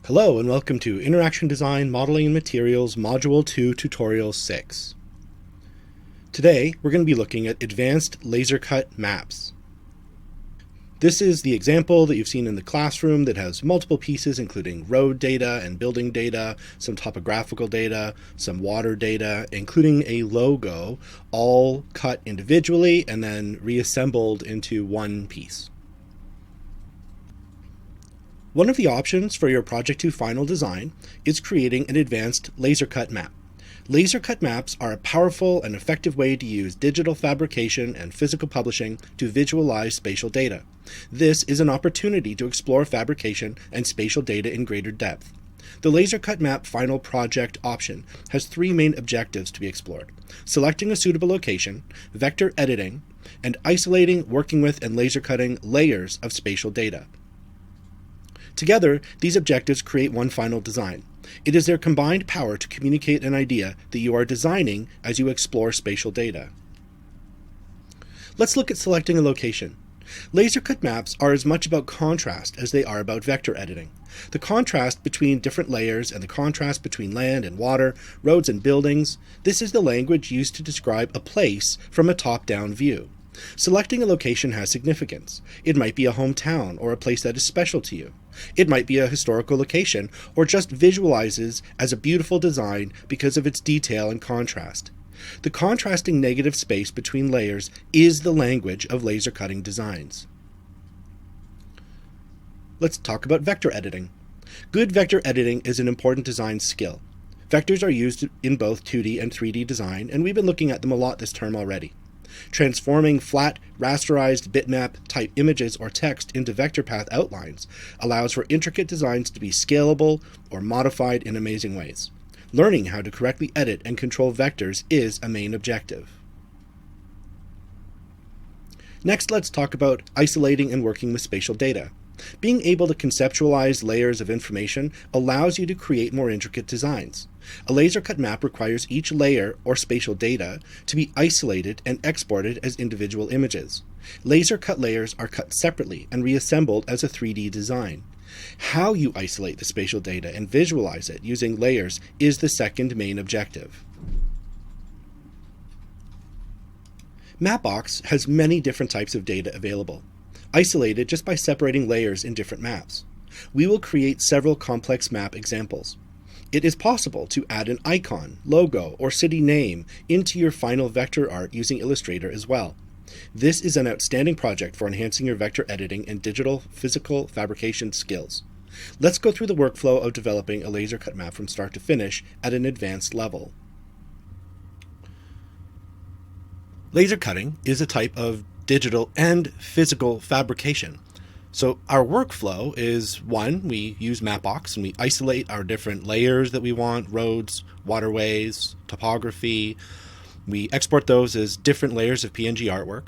Hello and welcome to Interaction Design Modeling and Materials Module 2 Tutorial 6. Today we're going to be looking at advanced laser cut maps. This is the example that you've seen in the classroom that has multiple pieces including road data and building data, some topographical data, some water data, including a logo, all cut individually and then reassembled into one piece. One of the options for your Project 2 final design is creating an advanced laser cut map. Laser cut maps are a powerful and effective way to use digital fabrication and physical publishing to visualize spatial data. This is an opportunity to explore fabrication and spatial data in greater depth. The laser cut map final project option has three main objectives to be explored: selecting a suitable location, vector editing, and isolating, working with, and laser cutting layers of spatial data. Together, these objectives create one final design. It is their combined power to communicate an idea that you are designing as you explore spatial data. Let's look at selecting a location. Laser cut maps are as much about contrast as they are about vector editing. The contrast between different layers and the contrast between land and water, roads and buildings, this is the language used to describe a place from a top-down view. Selecting a location has significance. It might be a hometown or a place that is special to you. It might be a historical location or just visualizes as a beautiful design because of its detail and contrast. The contrasting negative space between layers is the language of laser cutting designs. Let's talk about vector editing. Good vector editing is an important design skill. Vectors are used in both 2D and 3D design, and we've been looking at them a lot this term already. Transforming flat, rasterized bitmap type images or text into vector path outlines allows for intricate designs to be scalable or modified in amazing ways. Learning how to correctly edit and control vectors is a main objective. Next, let's talk about isolating and working with spatial data. Being able to conceptualize layers of information allows you to create more intricate designs. A laser cut map requires each layer or spatial data to be isolated and exported as individual images. Laser cut layers are cut separately and reassembled as a 3D design. How you isolate the spatial data and visualize it using layers is the second main objective. Mapbox has many different types of data available, isolated just by separating layers in different maps. We will create several complex map examples. It is possible to add an icon, logo, or city name into your final vector art using Illustrator as well. This is an outstanding project for enhancing your vector editing and digital physical fabrication skills. Let's go through the workflow of developing a laser cut map from start to finish at an advanced level. Laser cutting is a type of digital and physical fabrication. So our workflow is, one, we use Mapbox and we isolate our different layers that we want: roads, waterways, topography. We export those as different layers of PNG artwork.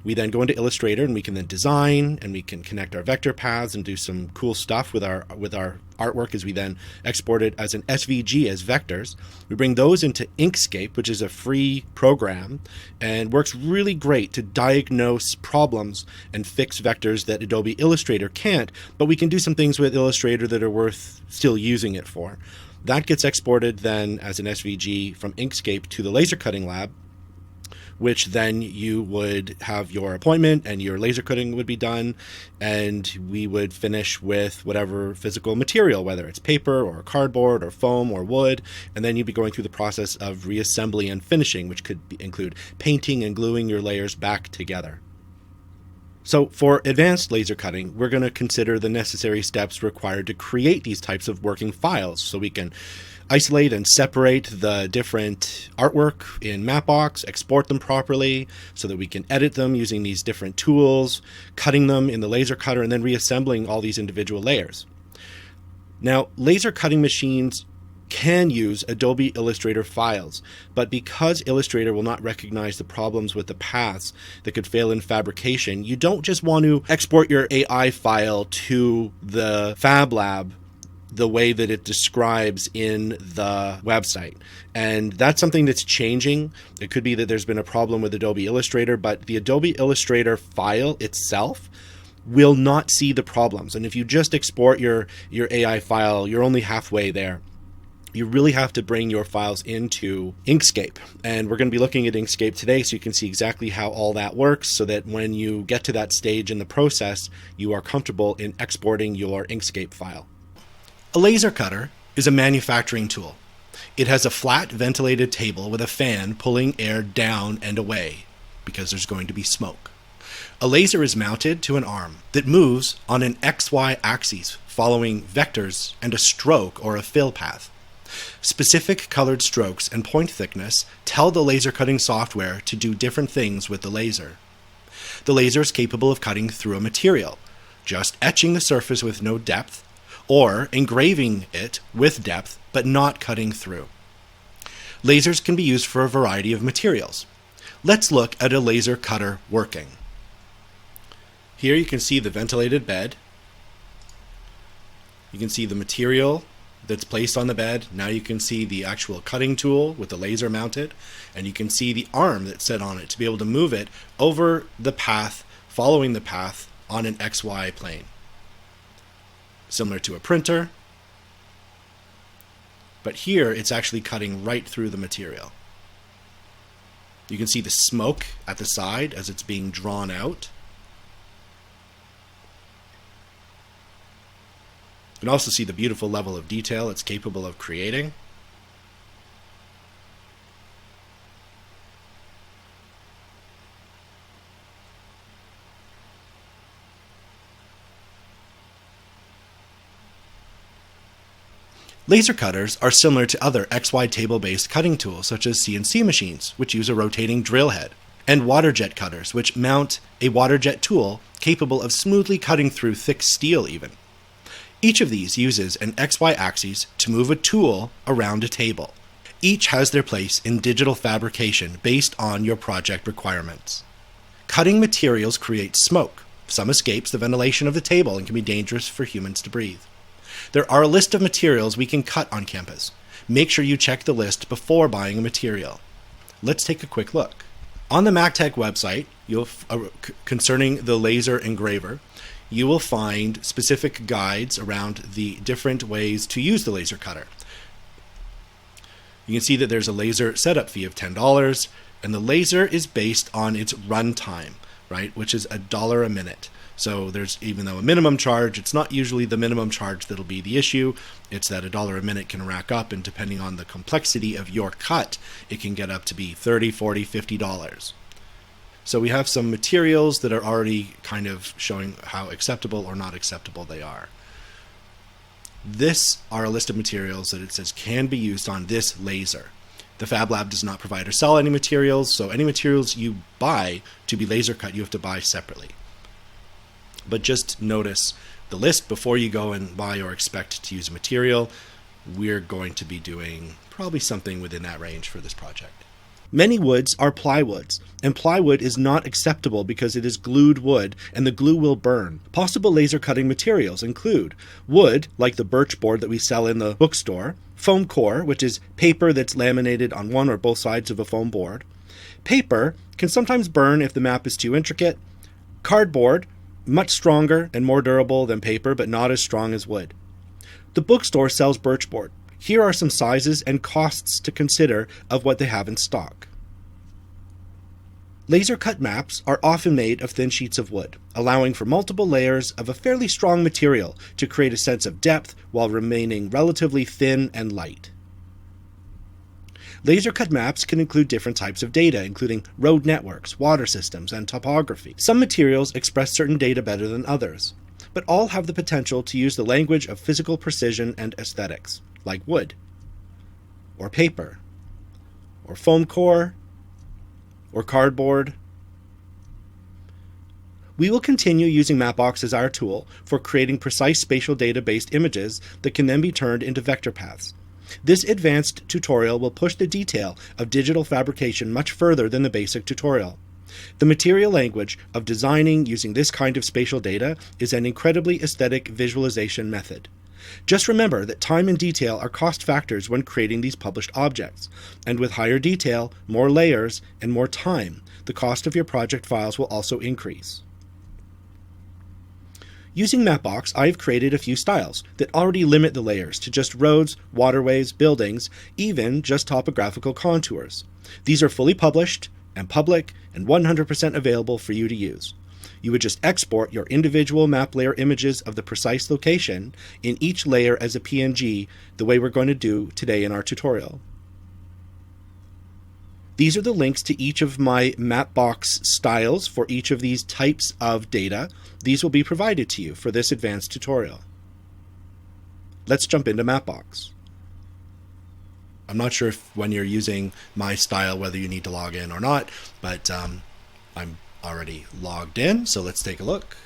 We then go into Illustrator and we can then design and we can connect our vector paths and do some cool stuff with our artwork as we then export it as an SVG as vectors. We bring those into Inkscape, which is a free program and works really great to diagnose problems and fix vectors that Adobe Illustrator can't, but we can do some things with Illustrator that are worth still using it for. That gets exported then as an SVG from Inkscape to the laser cutting lab, which then you would have your appointment and your laser cutting would be done, and we would finish with whatever physical material, whether it's paper or cardboard or foam or wood, and then you'd be going through the process of reassembly and finishing, which could include painting and gluing your layers back together. So for advanced laser cutting, we're going to consider the necessary steps required to create these types of working files so we can isolate and separate the different artwork in Mapbox, export them properly so that we can edit them using these different tools, cutting them in the laser cutter, and then reassembling all these individual layers. Now, laser cutting machines can use Adobe Illustrator files, but because Illustrator will not recognize the problems with the paths that could fail in fabrication, you don't just want to export your AI file to the Fab Lab the way that it describes in the website. And that's something that's changing. It could be that there's been a problem with Adobe Illustrator, but the Adobe Illustrator file itself will not see the problems. And if you just export your AI file, you're only halfway there. You really have to bring your files into Inkscape. And we're going to be looking at Inkscape today so you can see exactly how all that works, so that when you get to that stage in the process, you are comfortable in exporting your Inkscape file. A laser cutter is a manufacturing tool. It has a flat ventilated table with a fan pulling air down and away because there's going to be smoke. A laser is mounted to an arm that moves on an XY axis following vectors and a stroke or a fill path. Specific colored strokes and point thickness tell the laser cutting software to do different things with the laser. The laser is capable of cutting through a material, just etching the surface with no depth, or engraving it with depth but not cutting through. Lasers can be used for a variety of materials. Let's look at a laser cutter working. Here you can see the ventilated bed. You can see the material that's placed on the bed. Now you can see the actual cutting tool with the laser mounted, and you can see the arm that's set on it to be able to move it over the path, following the path on an XY plane. Similar to a printer, but here it's actually cutting right through the material. You can see the smoke at the side as it's being drawn out. You can also see the beautiful level of detail it's capable of creating. Laser cutters are similar to other XY table-based cutting tools such as CNC machines, which use a rotating drill head, and water jet cutters, which mount a water jet tool capable of smoothly cutting through thick steel even. Each of these uses an XY axis to move a tool around a table. Each has their place in digital fabrication based on your project requirements. Cutting materials creates smoke. Some escapes the ventilation of the table and can be dangerous for humans to breathe. There are a list of materials we can cut on campus. Make sure you check the list before buying a material. Let's take a quick look. On the MacTech website, concerning the laser engraver, you will find specific guides around the different ways to use the laser cutter. You can see that there's a laser setup fee of $10, and the laser is based on its runtime, right, which is $1 a minute. So there's, even though a minimum charge, it's not usually the minimum charge that'll be the issue. It's that $1 a minute can rack up, and depending on the complexity of your cut, it can get up to be $30, $40, $50. So we have some materials that are already kind of showing how acceptable or not acceptable they are. This are a list of materials that it says can be used on this laser. The Fab Lab does not provide or sell any materials, so any materials you buy to be laser cut, you have to buy separately. But just notice the list before you go and buy or expect to use a material. We're going to be doing probably something within that range for this project. Many woods are plywoods, and plywood is not acceptable because it is glued wood and the glue will burn. Possible laser cutting materials include wood, like the birch board that we sell in the bookstore, foam core, which is paper that's laminated on one or both sides of a foam board. Paper can sometimes burn if the map is too intricate. Cardboard, much stronger and more durable than paper, but not as strong as wood. The bookstore sells birch board. Here are some sizes and costs to consider of what they have in stock. Laser cut maps are often made of thin sheets of wood, allowing for multiple layers of a fairly strong material to create a sense of depth while remaining relatively thin and light. Laser cut maps can include different types of data, including road networks, water systems, and topography. Some materials express certain data better than others, but all have the potential to use the language of physical precision and aesthetics, like wood, or paper, or foam core, or cardboard. We will continue using Mapbox as our tool for creating precise spatial data-based images that can then be turned into vector paths. This advanced tutorial will push the detail of digital fabrication much further than the basic tutorial. The material language of designing using this kind of spatial data is an incredibly aesthetic visualization method. Just remember that time and detail are cost factors when creating these published objects, and with higher detail, more layers, and more time, the cost of your project files will also increase. Using Mapbox, I've created a few styles that already limit the layers to just roads, waterways, buildings, even just topographical contours. These are fully published and public and 100% available for you to use. You would just export your individual map layer images of the precise location in each layer as a PNG, the way we're going to do today in our tutorial. These are the links to each of my Mapbox styles for each of these types of data. These will be provided to you for this advanced tutorial. Let's jump into Mapbox. I'm not sure if when you're using my style whether you need to log in or not, but I'm already logged in, so let's take a look.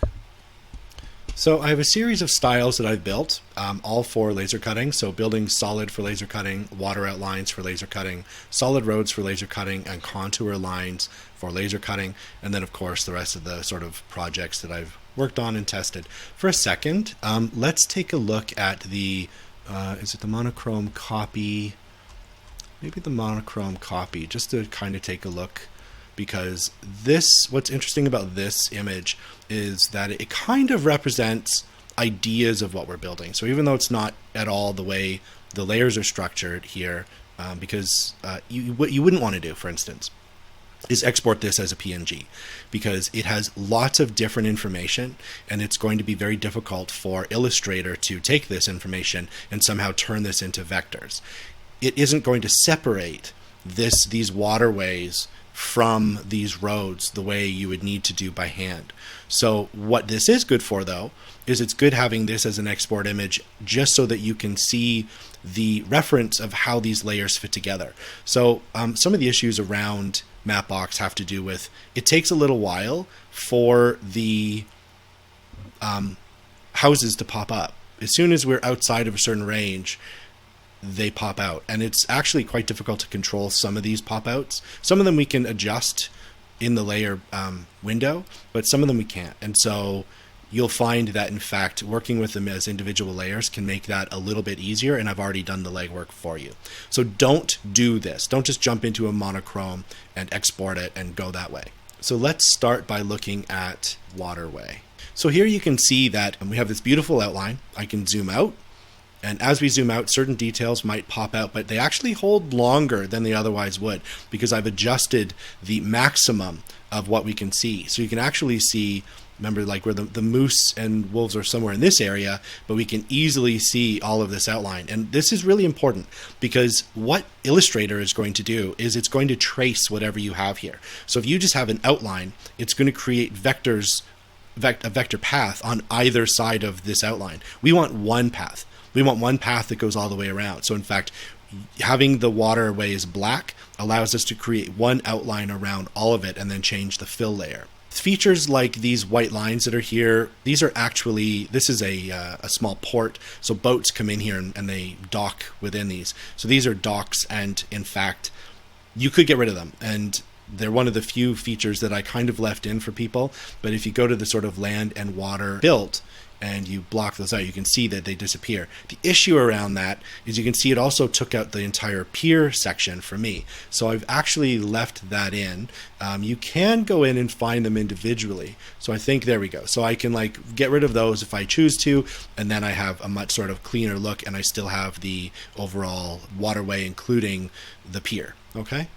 So I have a series of styles that I've built, all for laser cutting. So building solid for laser cutting, water outlines for laser cutting, solid roads for laser cutting, and contour lines for laser cutting. And then of course the rest of the sort of projects that I've worked on and tested. For a second, let's take a look at the, is it the monochrome copy? Maybe the monochrome copy, just to kind of take a look. Because what's interesting about this image is that it kind of represents ideas of what we're building. So even though it's not at all the way the layers are structured here, because what you wouldn't want to do, for instance, is export this as a PNG, because it has lots of different information, and it's going to be very difficult for Illustrator to take this information and somehow turn this into vectors. It isn't going to separate these waterways from these roads the way you would need to do by hand. So what this is good for, though, is it's good having this as an export image just so that you can see the reference of how these layers fit together. So some of the issues around Mapbox have to do with it takes a little while for the houses to pop up. As soon as we're outside of a certain range, they pop out, and it's actually quite difficult to control some of these pop outs. Some of them we can adjust in the layer window, but some of them we can't. And so you'll find that in fact working with them as individual layers can make that a little bit easier, and I've already done the legwork for you. So don't do this. Don't just jump into a monochrome and export it and go that way. So let's start by looking at waterway. So here you can see that we have this beautiful outline. I can zoom out. And as we zoom out, certain details might pop out, but they actually hold longer than they otherwise would because I've adjusted the maximum of what we can see. So you can actually see, remember, like where the moose and wolves are somewhere in this area, but we can easily see all of this outline. And this is really important because what Illustrator is going to do is it's going to trace whatever you have here. So if you just have an outline, it's going to create vectors, a vector path on either side of this outline. We want one path. We want one path that goes all the way around. So in fact, having the waterways black allows us to create one outline around all of it and then change the fill layer. Features like these white lines that are here, these are actually, this is a small port, so boats come in here and they dock within these. So these are docks, and in fact, you could get rid of them. And they're one of the few features that I kind of left in for people, but if you go to the sort of land and water built, and you block those out, you can see that they disappear. The issue around that is you can see it also took out the entire pier section for me. So I've actually left that in. You can go in and find them individually. So I think, there we go. So I can like get rid of those if I choose to, and then I have a much sort of cleaner look, and I still have the overall waterway, including the pier, okay?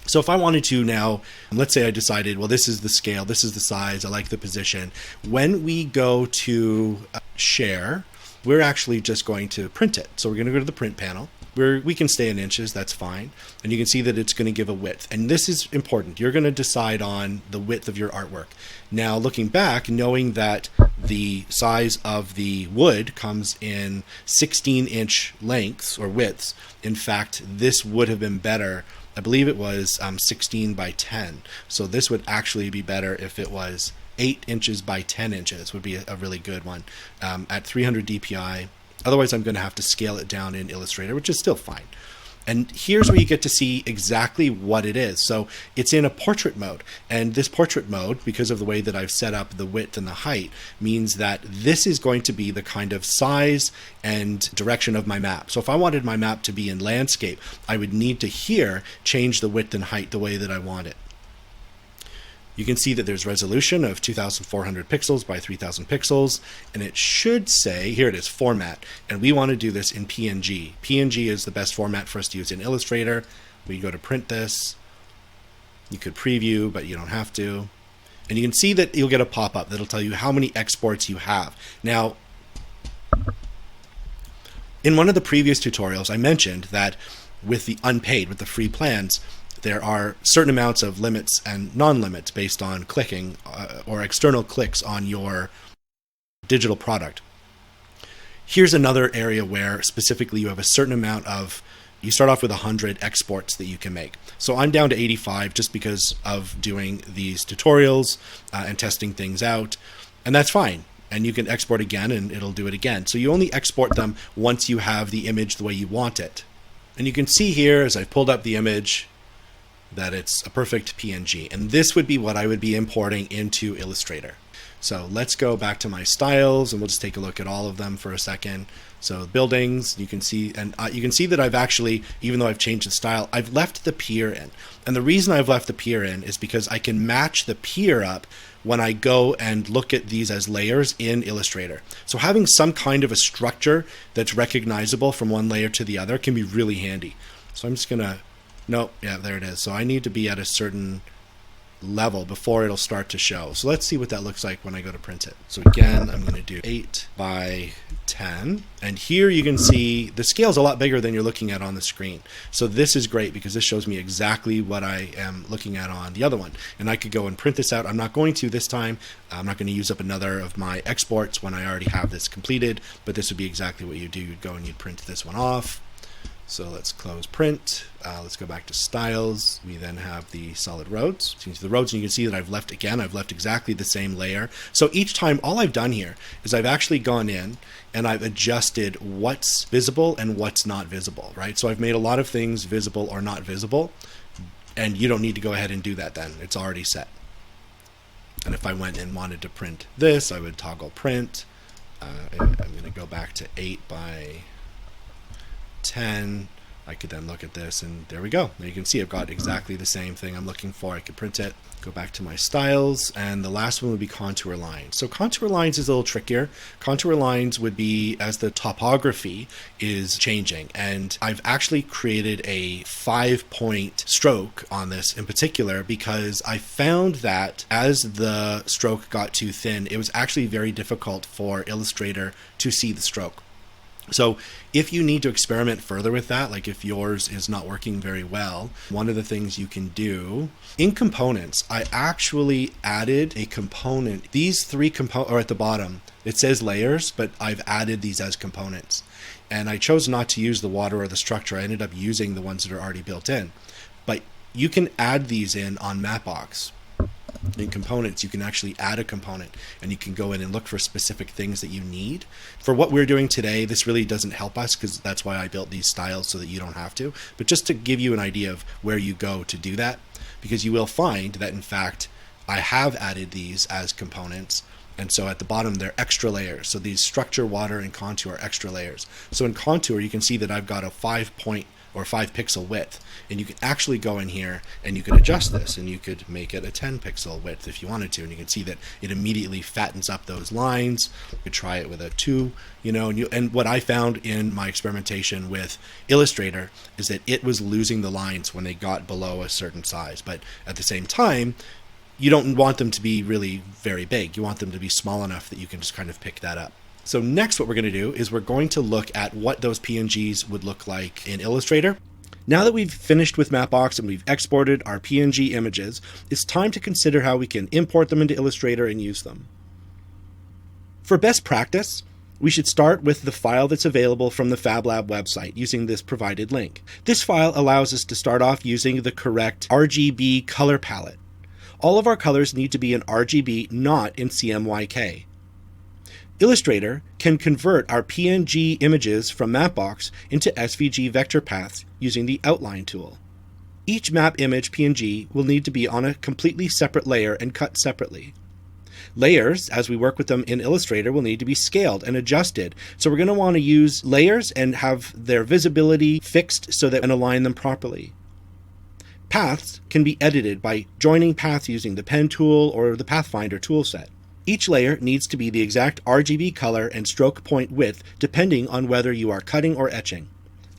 So if I wanted to now, let's say I decided, well, this is the scale, this is the size, I like the position. When we go to share, we're actually just going to print it. So we're going to go to the print panel. We can stay in inches, that's fine. And you can see that it's going to give a width. And this is important. You're going to decide on the width of your artwork. Now, looking back, knowing that the size of the wood comes in 16-inch lengths or widths, in fact, this would have been better. I believe it was 16 by 10. So this would actually be better if it was 8 inches by 10 inches would be a really good one at 300 DPI. Otherwise, I'm going to have to scale it down in Illustrator, which is still fine. And here's where you get to see exactly what it is. So it's in a portrait mode. And this portrait mode, because of the way that I've set up the width and the height, means that this is going to be the kind of size and direction of my map. So if I wanted my map to be in landscape, I would need to here change the width and height the way that I want it. You can see that there's resolution of 2400 pixels by 3000 pixels, and it should say, here it is, format, and we want to do this in PNG. PNG is the best format for us to use in Illustrator. We go to print this. You could preview, but you don't have to. And you can see that you'll get a pop-up that'll tell you how many exports you have. Now, in one of the previous tutorials, I mentioned that with the unpaid, with the free plans, there are certain amounts of limits and non-limits based on clicking or external clicks on your digital product. Here's another area where specifically you have a certain amount of, you start off with 100 exports that you can make. So I'm down to 85 just because of doing these tutorials and testing things out, and that's fine. And you can export again and it'll do it again. So you only export them once you have the image the way you want it. And you can see here, as I've pulled up the image, that it's a perfect PNG. And this would be what I would be importing into Illustrator. So let's go back to my styles and we'll just take a look at all of them for a second. So buildings, you can see, and you can see that I've actually, even though I've changed the style, I've left the pier in. And the reason I've left the pier in is because I can match the pier up when I go and look at these as layers in Illustrator. So having some kind of a structure that's recognizable from one layer to the other can be really handy. So I'm just gonna, nope, yeah, there it is. So I need to be at a certain level before it'll start to show. So let's see what that looks like when I go to print it. So again, I'm going to do 8 by 10, and here you can see the scale is a lot bigger than you're looking at on the screen. So this is great because this shows me exactly what I am looking at on the other one, and I could go and print this out. I'm not going to this time. I'm not going to use up another of my exports when I already have this completed, but this would be exactly what you do. You'd go and you'd print this one off. So let's close print. Let's go back to styles. We then have the solid roads. So the roads, and you can see that I've left exactly the same layer. So each time, all I've done here is I've actually gone in and I've adjusted what's visible and what's not visible, right? So I've made a lot of things visible or not visible, and you don't need to go ahead and do that then. It's already set. And if I went and wanted to print this, I would toggle print. I'm going to go back to 8 by 10. I could then look at this and there we go. Now you can see I've got exactly the same thing I'm looking for. I could print it, go back to my styles, and the last one would be contour lines. So contour lines is a little trickier. Contour lines would be as the topography is changing, and I've actually created a 5-point stroke on this in particular because I found that as the stroke got too thin, it was actually very difficult for Illustrator to see the stroke. So if you need to experiment further with that, like if yours is not working very well, one of the things you can do in components, I actually added a component. These 3 components are at the bottom. It says layers, but I've added these as components. And I chose not to use the water or the structure. I ended up using the ones that are already built in. But you can add these in on Mapbox. In components, you can actually add a component and you can go in and look for specific things that you need. For what we're doing today, this really doesn't help us because that's why I built these styles so that you don't have to. But just to give you an idea of where you go to do that, because you will find that in fact I have added these as components. And so at the bottom, they're extra layers. So these structure, water, and contour are extra layers. So in contour, you can see that I've got a 5-point or 5-pixel width, and you can actually go in here and you can adjust this and you could make it a 10-pixel width if you wanted to, and you can see that it immediately fattens up those lines. You could try it with a 2, you know, and what I found in my experimentation with Illustrator is that it was losing the lines when they got below a certain size, but at the same time, you don't want them to be really very big. You want them to be small enough that you can just kind of pick that up. So next what we're going to do is we're going to look at what those PNGs would look like in Illustrator. Now that we've finished with Mapbox and we've exported our PNG images, it's time to consider how we can import them into Illustrator and use them. For best practice, we should start with the file that's available from the FabLab website using this provided link. This file allows us to start off using the correct RGB color palette. All of our colors need to be in RGB, not in CMYK. Illustrator can convert our PNG images from Mapbox into SVG vector paths using the Outline tool. Each map image PNG will need to be on a completely separate layer and cut separately. Layers, as we work with them in Illustrator, will need to be scaled and adjusted. So we're going to want to use layers and have their visibility fixed so that we can align them properly. Paths can be edited by joining paths using the pen tool or the Pathfinder toolset. Each layer needs to be the exact RGB color and stroke point width depending on whether you are cutting or etching.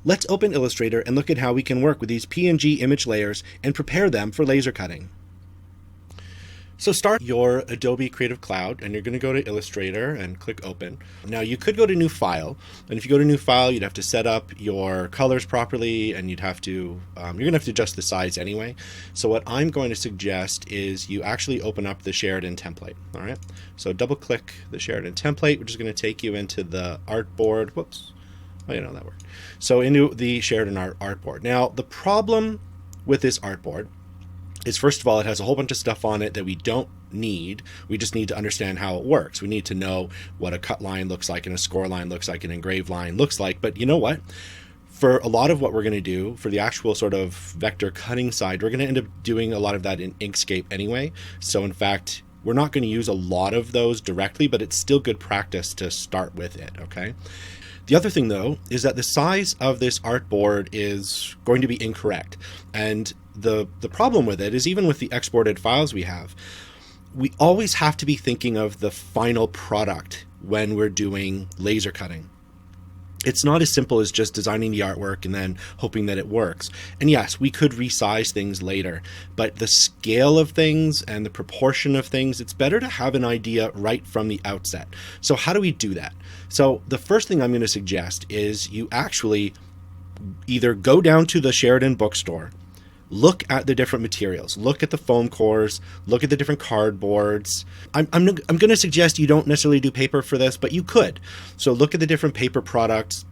Let's open Illustrator and look at how we can work with these PNG image layers and prepare them for laser cutting. So start your Adobe Creative Cloud and you're going to go to Illustrator and click Open. Now you could go to New File, and if you go to New File, you'd have to set up your colors properly, and you'd have to you're going to have to adjust the size anyway. So what I'm going to suggest is you actually open up the Sheridan template. All right. So double click the Sheridan template, which is going to take you into the artboard. Whoops. Oh, you know that worked. So into the Sheridan artboard. Now the problem with this artboard is, first of all, it has a whole bunch of stuff on it that we don't need. We just need to understand how it works. We need to know what a cut line looks like and a score line looks like, an engraved line looks like. But you know what? For a lot of what we're going to do, for the actual sort of vector cutting side, we're going to end up doing a lot of that in Inkscape anyway. So in fact, we're not going to use a lot of those directly, but it's still good practice to start with it, okay? The other thing, though, is that the size of this artboard is going to be incorrect. And the problem with it is, even with the exported files we have, we always have to be thinking of the final product when we're doing laser cutting. It's not as simple as just designing the artwork and then hoping that it works. And yes, we could resize things later, but the scale of things and the proportion of things, it's better to have an idea right from the outset. So how do we do that? So the first thing I'm going to suggest is you actually either go down to the Sheridan bookstore, look at the different materials, look at the foam cores, look at the different cardboards. I'm going to suggest you don't necessarily do paper for this, but you could. So look at the different paper products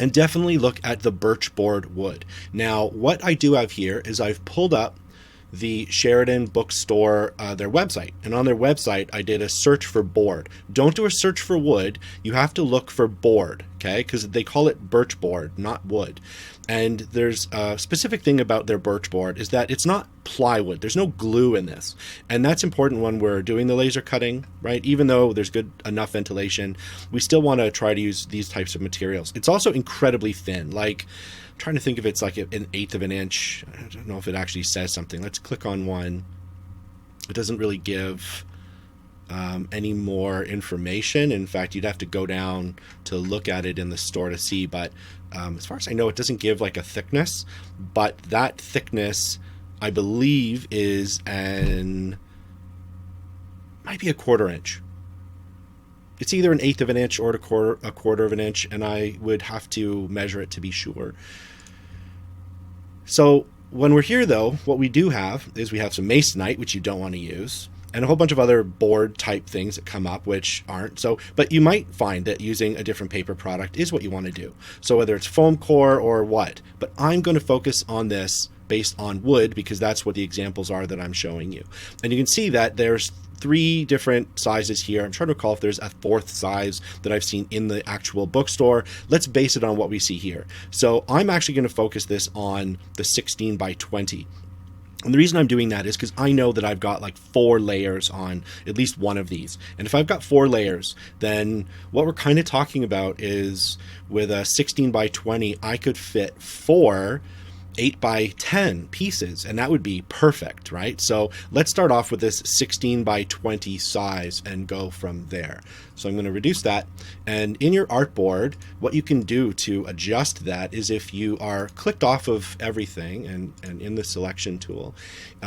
and definitely look at the birch board wood. Now, what I do have here is I've pulled up the Sheridan bookstore, their website. And on their website, I did a search for board. Don't do a search for wood. You have to look for board, okay? Because they call it birch board, not wood. And there's a specific thing about their birch board is that it's not plywood. There's no glue in this. And that's important when we're doing the laser cutting, right? Even though there's good enough ventilation, we still want to try to use these types of materials. It's also incredibly thin. Like, I'm trying to think if it's like an 1/8 of an inch. I don't know if it actually says something. Let's click on one. It doesn't really give any more information. In fact, you'd have to go down to look at it in the store to see, but as far as I know, it doesn't give like a thickness, but that thickness, I believe, is might be a 1/4 inch. It's either an 1/8 of an inch or a quarter of an inch, and I would have to measure it to be sure. So when we're here, though, what we do have is we have some masonite, which you don't want to use, and a whole bunch of other board type things that come up which aren't. So, but you might find that using a different paper product is what you want to do. So whether it's foam core or what, but I'm going to focus on this based on wood because that's what the examples are that I'm showing you. And you can see that there's 3 different sizes here. I'm trying to recall if there's a 4th size that I've seen in the actual bookstore. Let's base it on what we see here. So I'm actually going to focus this on the 16 by 20. And the reason I'm doing that is because I know that I've got like 4 layers on at least one of these. And if I've got 4 layers, then what we're kind of talking about is with a 16 by 20, I could fit 4 8 by 10 pieces, and that would be perfect, right? So let's start off with this 16 by 20 size and go from there. So I'm going to reduce that, and in your artboard, what you can do to adjust that is if you are clicked off of everything and in the selection tool,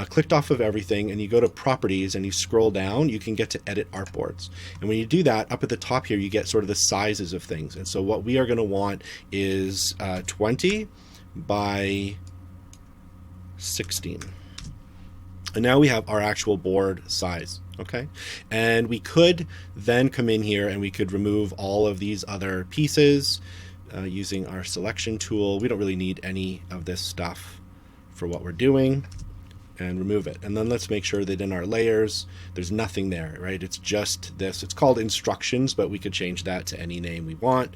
clicked off of everything, and you go to properties and you scroll down, you can get to edit artboards. And when you do that, up at the top here, you get sort of the sizes of things. And so what we are going to want is 20 by 16. And now we have our actual board size, okay? And we could then come in here and we could remove all of these other pieces using our selection tool. We don't really need any of this stuff for what we're doing, and remove it. And then let's make sure that in our layers, there's nothing there, right? It's just this. It's called instructions, but we could change that to any name we want.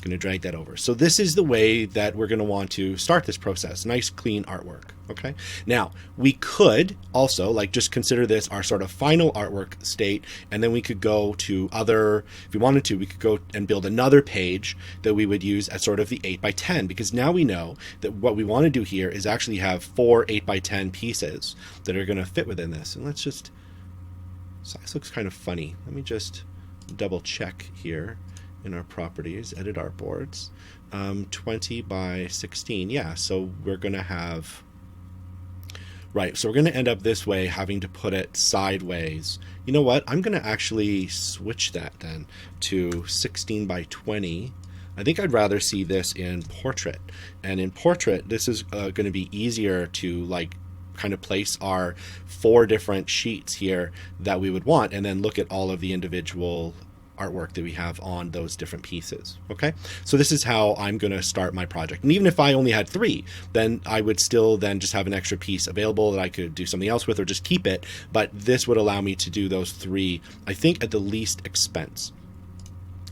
Going to drag that over. So this is the way that we're going to want to start this process. Nice, clean artwork. Okay. Now we could also like just consider this our sort of final artwork state, and then we could go to other, if we wanted to, we could go and build another page that we would use as sort of the 8x10, because now we know that what we want to do here is actually have 4 8x10 pieces that are going to fit within this. And let's just, size looks kind of funny. Let me just double check here in our properties, edit artboards, 20 by 16. Yeah, so we're going to have, right, so we're going to end up this way, having to put it sideways. You know what? I'm going to actually switch that then to 16 by 20. I think I'd rather see this in portrait. And in portrait, this is going to be easier to like kind of place our 4 different sheets here that we would want, and then look at all of the individual artwork that we have on those different pieces. Okay, so this is how I'm going to start my project. And even if I only had 3, then I would still then just have an extra piece available that I could do something else with or just keep it. But this would allow me to do those 3, I think, at the least expense.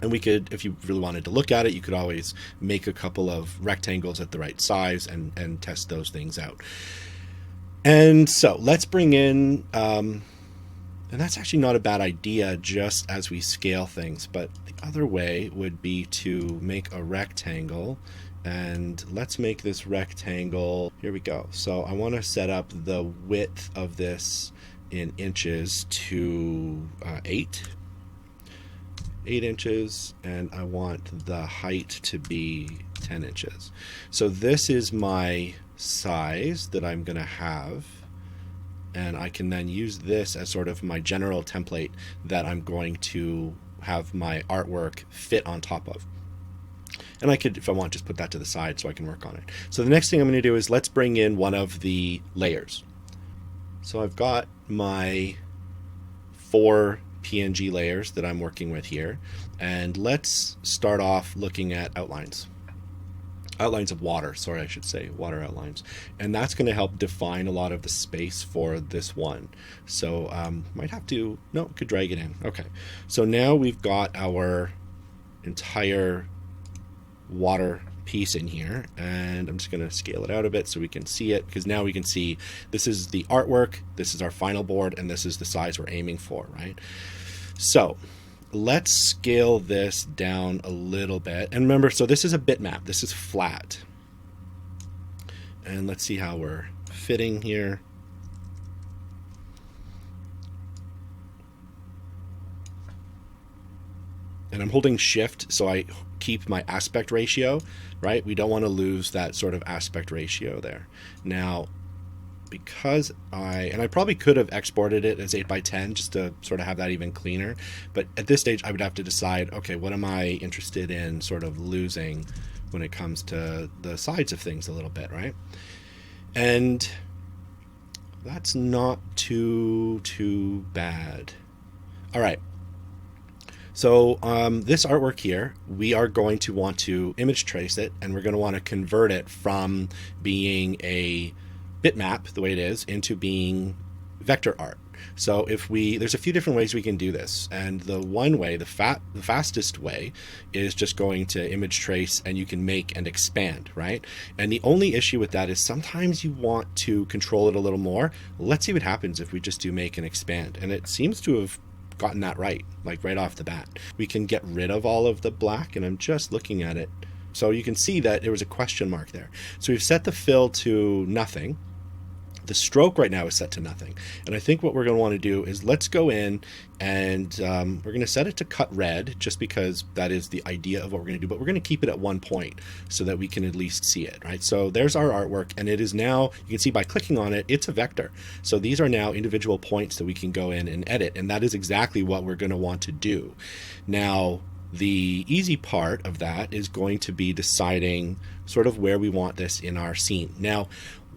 And we could, if you really wanted to look at it, you could always make a couple of rectangles at the right size and test those things out. And so let's bring in, and that's actually not a bad idea just as we scale things, but the other way would be to make a rectangle. And let's make this rectangle, here we go. So I want to set up the width of this in inches to 8 inches, and I want the height to be 10 inches. So this is my size that I'm going to have, and I can then use this as sort of my general template that I'm going to have my artwork fit on top of. And I could, if I want, just put that to the side so I can work on it. So the next thing I'm going to do is let's bring in one of the layers. So I've got my 4 PNG layers that I'm working with here, and let's start off looking at outlines of water, sorry, I should say water outlines, and that's going to help define a lot of the space for this one. So might have to, no, could drag it in. Okay, so now we've got our entire water piece in here, and I'm just going to scale it out a bit so we can see it, because now we can see this is the artwork, this is our final board, and this is the size we're aiming for, right? So let's scale this down a little bit. And remember, so this is a bitmap, this is flat. And let's see how we're fitting here. And I'm holding shift so I keep my aspect ratio, right? We don't want to lose that sort of aspect ratio there. Now, because I probably could have exported it as 8x10 just to sort of have that even cleaner, but at this stage I would have to decide, okay, what am I interested in sort of losing when it comes to the sides of things a little bit, right? And that's not too bad. All right. So this artwork here, we are going to want to image trace it, and we're going to want to convert it from being a bitmap, the way it is, into being vector art. So if there's a few different ways we can do this, and the one way, the fastest way, is just going to image trace, and you can make and expand, right? And the only issue with that is sometimes you want to control it a little more. Let's see what happens if we just do make and expand, and it seems to have gotten that right, like right off the bat. We can get rid of all of the black, and I'm just looking at it. So you can see that there was a question mark there. So we've set the fill to nothing. The stroke right now is set to nothing. And I think what we're going to want to do is let's go in and we're going to set it to cut red, just because that is the idea of what we're going to do. But we're going to keep it at 1 point so that we can at least see it, right? So there's our artwork, and it is now, you can see by clicking on it, it's a vector. So these are now individual points that we can go in and edit. And that is exactly what we're going to want to do. Now, the easy part of that is going to be deciding sort of where we want this in our scene. Now,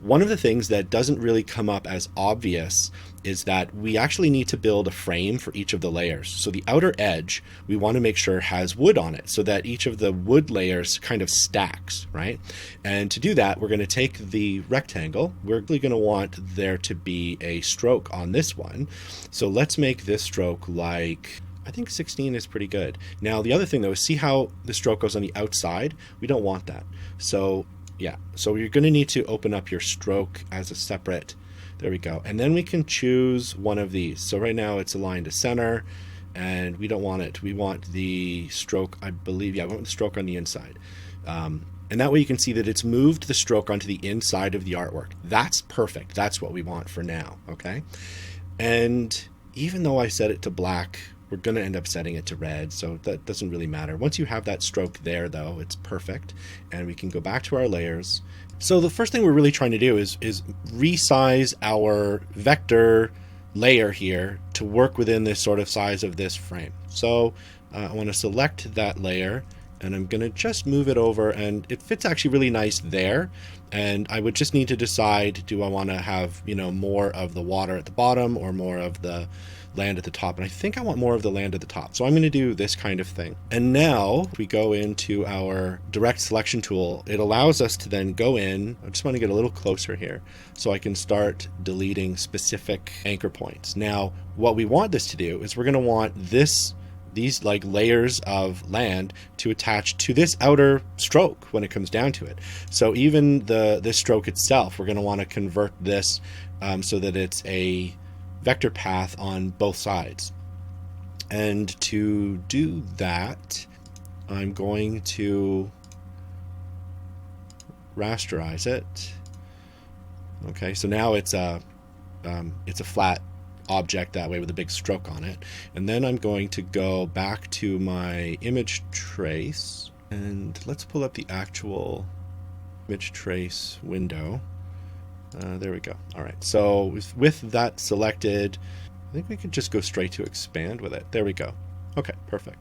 one of the things that doesn't really come up as obvious is that we actually need to build a frame for each of the layers. So the outer edge, we want to make sure has wood on it so that each of the wood layers kind of stacks, right? And to do that, we're going to take the rectangle. We're really going to want there to be a stroke on this one. So let's make this stroke like, I I think 16 is pretty good. Now, the other thing though is see how the stroke goes on the outside? We don't want that. So yeah, so you're going to need to open up your stroke as a separate, there we go. And then we can choose one of these. So right now it's aligned to center, and we don't want it. We want the stroke, I believe, yeah, we want the stroke on the inside. And that way you can see that it's moved the stroke onto the inside of the artwork. That's perfect. That's what we want for now, okay? And even though I set it to black, we're going to end up setting it to red, so that doesn't really matter. Once you have that stroke there, though, it's perfect. And we can go back to our layers. So the first thing we're really trying to do is resize our vector layer here to work within this sort of size of this frame. So I want to select that layer, and I'm going to just move it over, and it fits actually really nice there. And I would just need to decide, do I want to have, you know, more of the water at the bottom or more of the land at the top? And I think I want more of the land at the top. So I'm going to do this kind of thing. And now we go into our direct selection tool. It allows us to then go in. I just want to get a little closer here so I can start deleting specific anchor points. Now, what we want this to do is we're going to want these like layers of land to attach to this outer stroke when it comes down to it. So even this stroke itself, we're going to want to convert this so that it's a vector path on both sides. And to do that, I'm going to rasterize it. Okay, so now it's a flat object that way with a big stroke on it. And then I'm going to go back to my image trace, and let's pull up the actual image trace window. There we go. All right, so with that selected, I think we could just go straight to expand with it. There we go. Okay, perfect.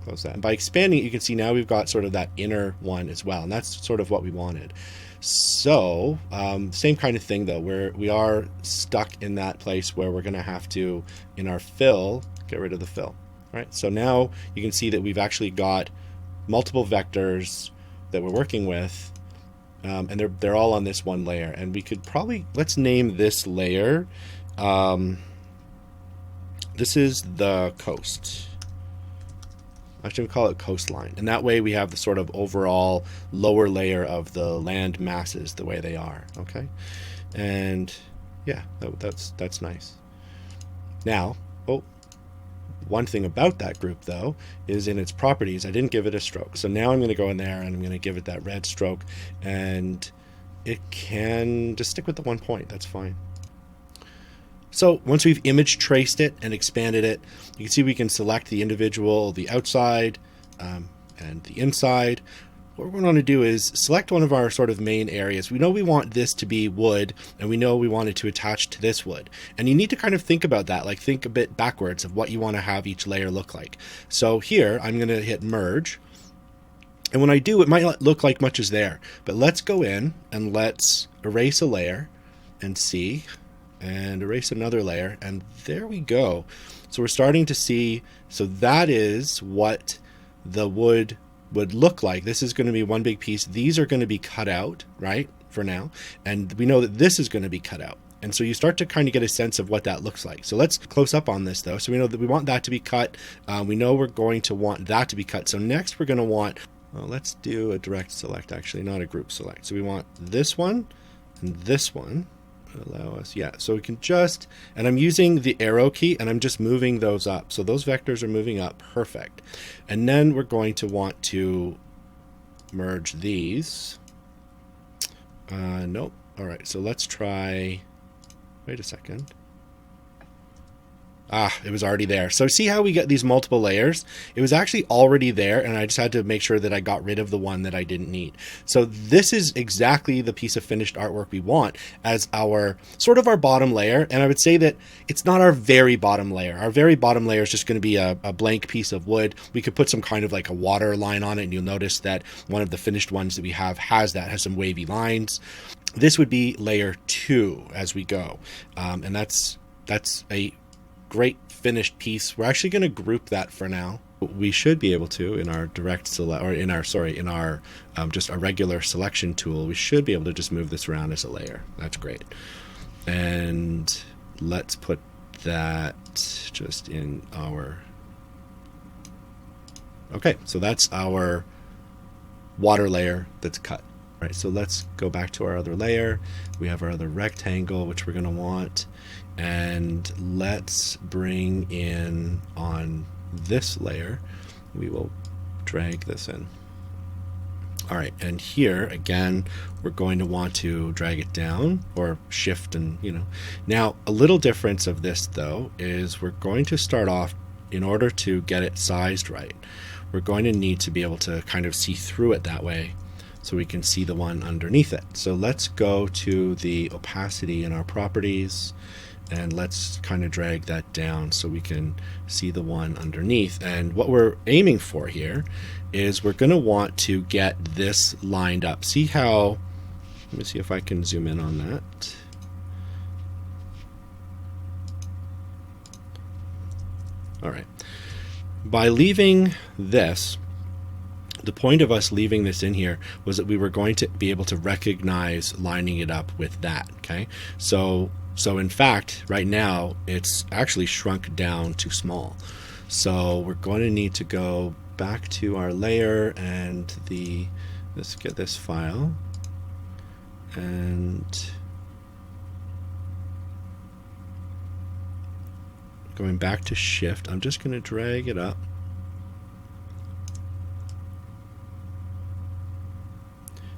Close that. And by expanding it, you can see now we've got sort of that inner one as well, and that's sort of what we wanted. So same kind of thing though, where we are stuck in that place where we're going to have to, in our fill, get rid of the fill. All right, so now you can see that we've actually got multiple vectors that we're working with, and they're all on this one layer. And we could probably, let's name this layer, this is the coast. Actually, we call it coastline, and that way we have the sort of overall lower layer of the land masses the way they are. Okay, and yeah, that's nice. Now, one thing about that group though is in its properties, I didn't give it a stroke. So now I'm going to go in there and I'm going to give it that red stroke, and it can just stick with the 1 point. That's fine. So once we've image traced it and expanded it, you can see we can select the individual, the outside and the inside. What we're going to do is select one of our sort of main areas. We know we want this to be wood, and we know we want it to attach to this wood. And you need to kind of think about that, like think a bit backwards of what you want to have each layer look like. So here, I'm going to hit merge. And when I do, it might not look like much is there. But let's go in and let's erase a layer and see, and erase another layer, and there we go. So we're starting to see, so that is what the wood would look like. This is going to be one big piece. These are going to be cut out, right, for now. And we know that this is going to be cut out. And so you start to kind of get a sense of what that looks like. So let's close up on this though. So we know that we want that to be cut. We know we're going to want that to be cut. So next we're going to want, well, let's do a direct select, actually, not a group select. So we want this one and this one. Allow us, yeah, so we can just, and I'm using the arrow key and I'm just moving those up. So those vectors are moving up, perfect. And then we're going to want to merge these. Nope. All right, so let's try, wait a second. It was already there. So see how we get these multiple layers? It was actually already there, and I just had to make sure that I got rid of the one that I didn't need. So this is exactly the piece of finished artwork we want as our sort of our bottom layer. And I would say that it's not our very bottom layer. Our very bottom layer is just going to be a blank piece of wood. We could put some kind of like a water line on it, and you'll notice that one of the finished ones that we have has some wavy lines. This would be layer 2 as we go. And that's a great finished piece. We're actually going to group that for now. We should be able to, in our direct select, or in our just a regular selection tool, we should be able to just move this around as a layer. That's great. And let's put that just in our Okay, so that's our water layer that's cut. Right, so let's go back to our other layer. We have our other rectangle, which we're going to want. And let's bring in on this layer. We will drag this in. All right, and here again, we're going to want to drag it down or shift and, Now, a little difference of this though is we're going to start off, in order to get it sized right, we're going to need to be able to kind of see through it that way so we can see the one underneath it. So let's go to the opacity in our properties and let's kind of drag that down so we can see the one underneath. And what we're aiming for here is we're going to want to get this lined up. See how, let me see if I can zoom in on that. All right. By leaving this, the point of us leaving this in here was that we were going to be able to recognize lining it up with that. Okay. So in fact, right now it's actually shrunk down too small. So we're going to need to go back to our layer and let's get this file and going back to shift, I'm just going to drag it up.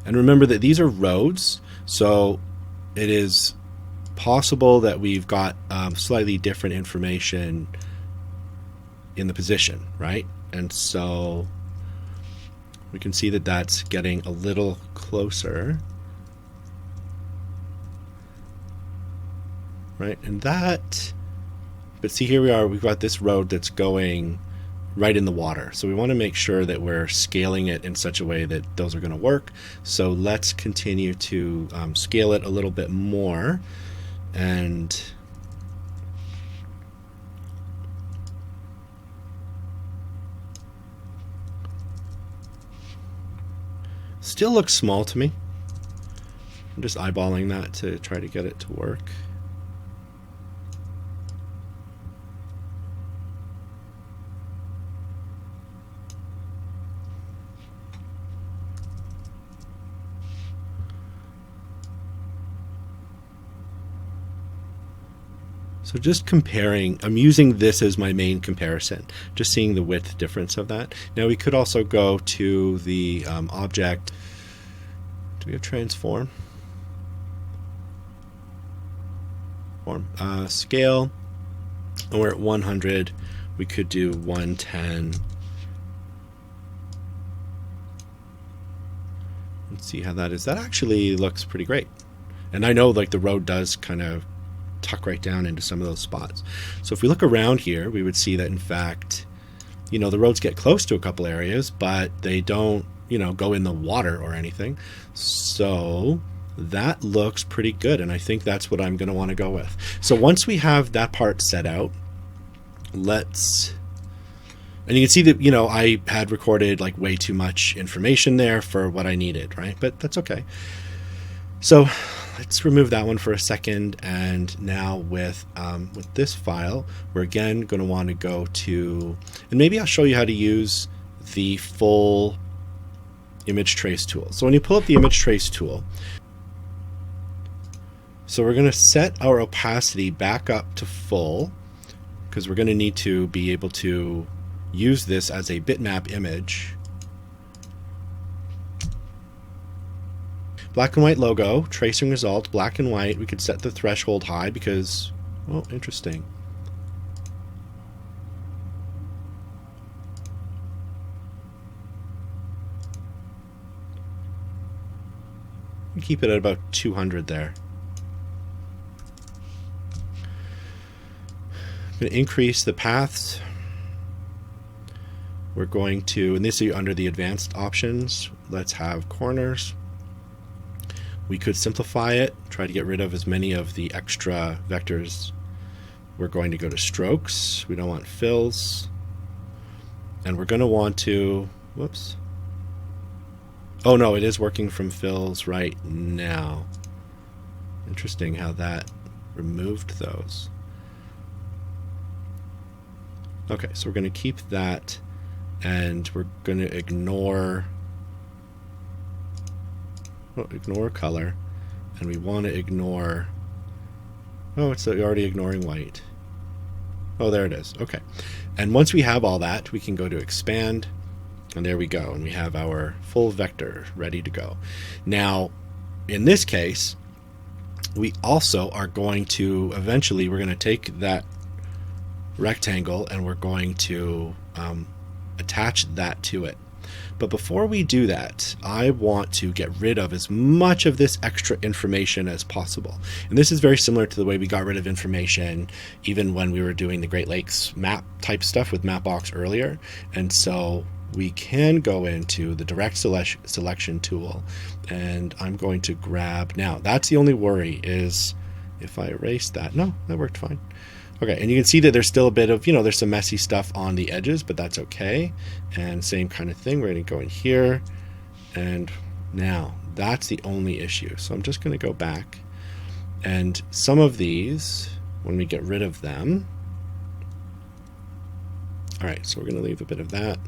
And remember that these are roads, so it is possible that we've got slightly different information in the position, right? And so we can see that that's getting a little closer, right? And that, but see, here we are, we've got this road that's going right in the water. So we want to make sure that we're scaling it in such a way that those are going to work. So let's continue to scale it a little bit more. And still looks small to me. I'm just eyeballing that to try to get it to work. So just comparing, I'm using this as my main comparison, just seeing the width difference of that. Now we could also go to the object. Do we have transform? Scale, and we're at 100. We could do 110. Let's see how that is. That actually looks pretty great. And I know like the road does kind of tuck right down into some of those spots. So if we look around here, we would see that in fact, the roads get close to a couple areas, but they don't, go in the water or anything. So that looks pretty good, and I think that's what I'm going to want to go with. So once we have that part set out, and you can see that, I had recorded like way too much information there for what I needed, right? But that's okay. So let's remove that one for a second, and now with this file, we're again going to want to go to, and maybe I'll show you how to use the full image trace tool. So when you pull up the image trace tool, so we're going to set our opacity back up to full, because we're going to need to be able to use this as a bitmap image. Black and white logo, tracing result, black and white. We could set the threshold high because, oh, interesting. We keep it at about 200 there. I'm going to increase the paths. We're going to, and this is under the advanced options, let's have corners. We could simplify it, try to get rid of as many of the extra vectors. We're going to go to strokes. We don't want fills. And we're going to want to, whoops. Oh no, it is working from fills right now. Interesting how that removed those. Okay, so we're going to keep that and we're going to ignore color, and we want to ignore, oh, it's already ignoring white. Oh, there it is. Okay. And once we have all that, we can go to expand, and there we go. And we have our full vector ready to go. Now, in this case, we also are going to, eventually, we're going to take that rectangle and we're going to attach that to it. But before we do that, I want to get rid of as much of this extra information as possible. And this is very similar to the way we got rid of information even when we were doing the Great Lakes map type stuff with Mapbox earlier. And so we can go into the direct selection tool, and I'm going to grab, now that's the only worry, is if I erase that. No, that worked fine. Okay, and you can see that there's still a bit of, there's some messy stuff on the edges, but that's okay. And same kind of thing, we're going to go in here, and now that's the only issue. So I'm just going to go back, and some of these, when we get rid of them, all right, so we're going to leave a bit of that.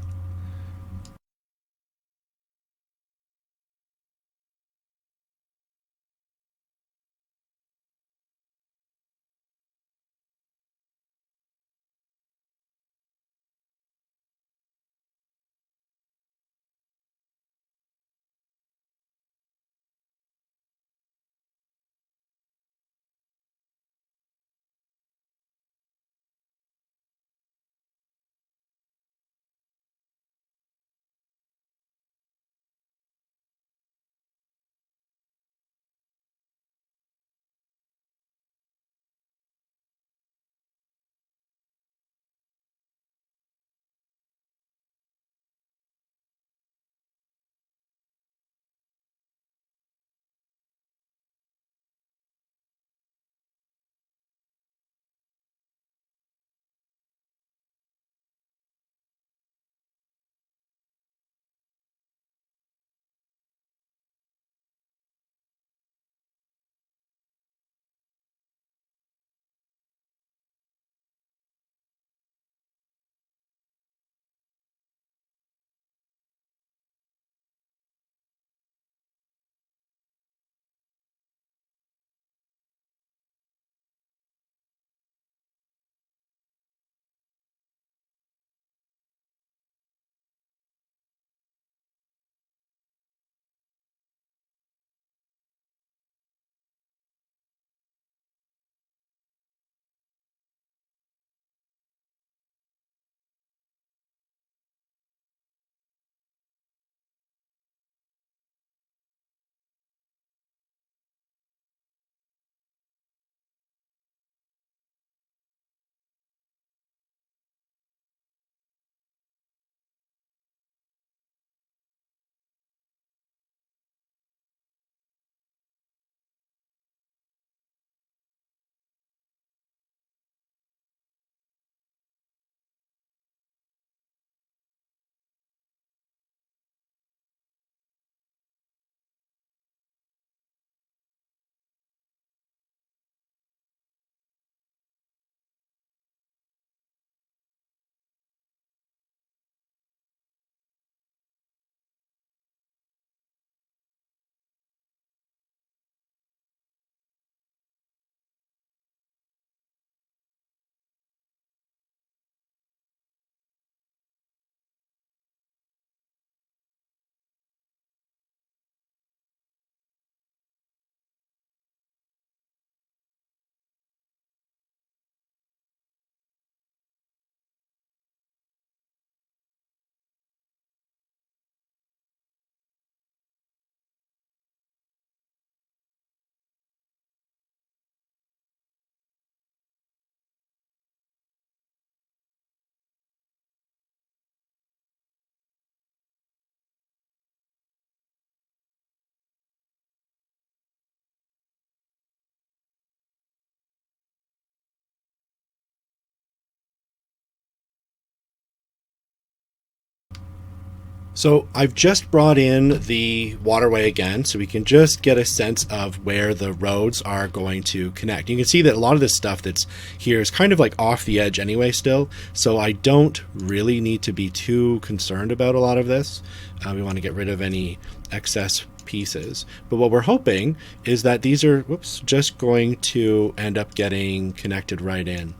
So I've just brought in the waterway again, so we can just get a sense of where the roads are going to connect. You can see that a lot of this stuff that's here is kind of like off the edge anyway still, so I don't really need to be too concerned about a lot of this. We want to get rid of any excess pieces. But what we're hoping is that these are, just going to end up getting connected right in.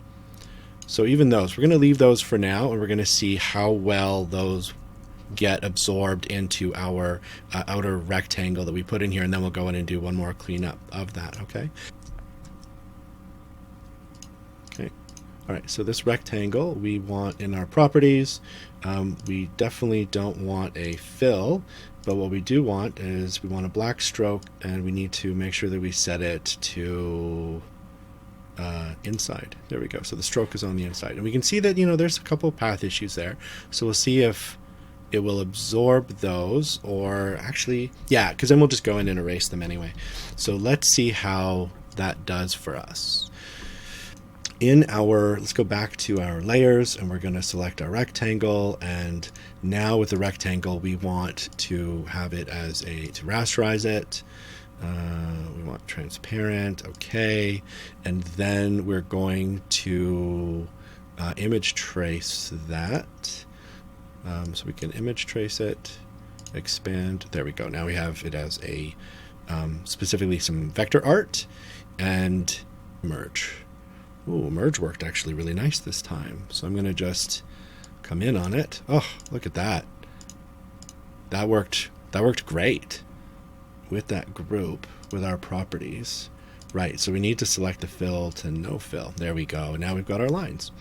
So even those, we're going to leave those for now, and we're going to see how well those get absorbed into our outer rectangle that we put in here, and then we'll go in and do one more cleanup of that. Okay. All right, so this rectangle we want in our properties. We definitely don't want a fill, but what we do want is we want a black stroke, and we need to make sure that we set it to inside. There we go. So the stroke is on the inside, and we can see that there's a couple of path issues there. So we'll see if it will absorb those, or actually, yeah, because then we'll just go in and erase them anyway. So let's see how that does for us. Let's go back to our layers, and we're going to select our rectangle, and now with the rectangle we want to have it to rasterize it. We want transparent, okay, and then we're going to image trace that. So we can image trace it, expand. There we go. Now we have it as a specifically some vector art, and merge. Ooh, merge worked actually really nice this time. So I'm going to just come in on it. Oh, look at that. That worked great with that group, with our properties. Right, so we need to select the fill to no fill. There we go. Now we've got our lines.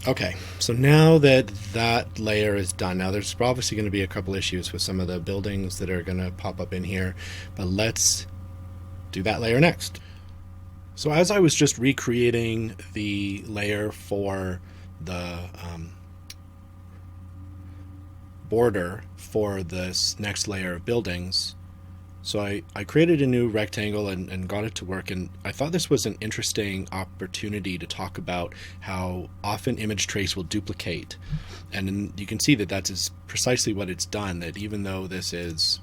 Okay, so now that that layer is done, now there's obviously going to be a couple issues with some of the buildings that are going to pop up in here, but let's do that layer next. So as I was just recreating the layer for the border for this next layer of buildings, so I created a new rectangle and got it to work, and I thought this was an interesting opportunity to talk about how often image trace will duplicate. And you can see that that's precisely what it's done, that even though this is,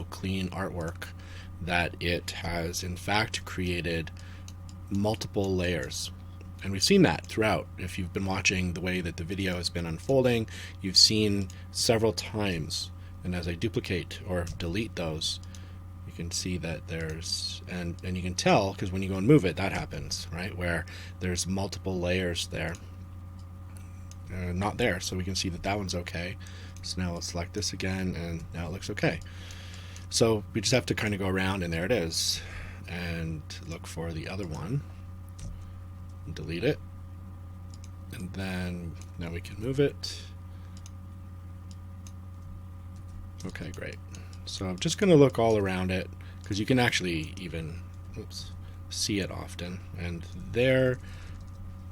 clean artwork, that it has in fact created multiple layers. And we've seen that throughout. If you've been watching the way that the video has been unfolding, you've seen several times. And as I duplicate or delete those, you can see that there's, and you can tell because when you go and move it, that happens, right? Where there's multiple layers there. Not there, so we can see that that one's okay. So now let's select this again, and now it looks okay. So we just have to kind of go around, and there it is, and look for the other one, and delete it, and then now we can move it. Okay, great. So I'm just going to look all around it, because you can actually even see it often. And there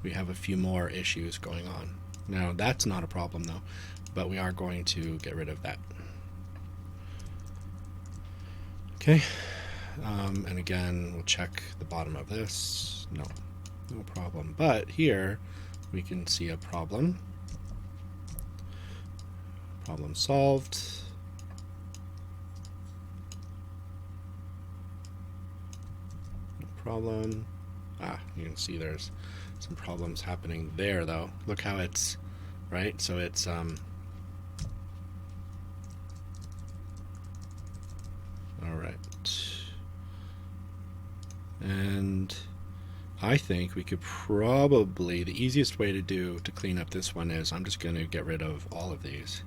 we have a few more issues going on. Now that's not a problem though, but we are going to get rid of that. Okay, and again we'll check the bottom of this. No problem. But here we can see a problem. Problem solved. No problem. You can see there's some problems happening there though. Look how it's right. So it's all right. And I think we could probably, the easiest way to clean up this one is I'm just going to get rid of all of these.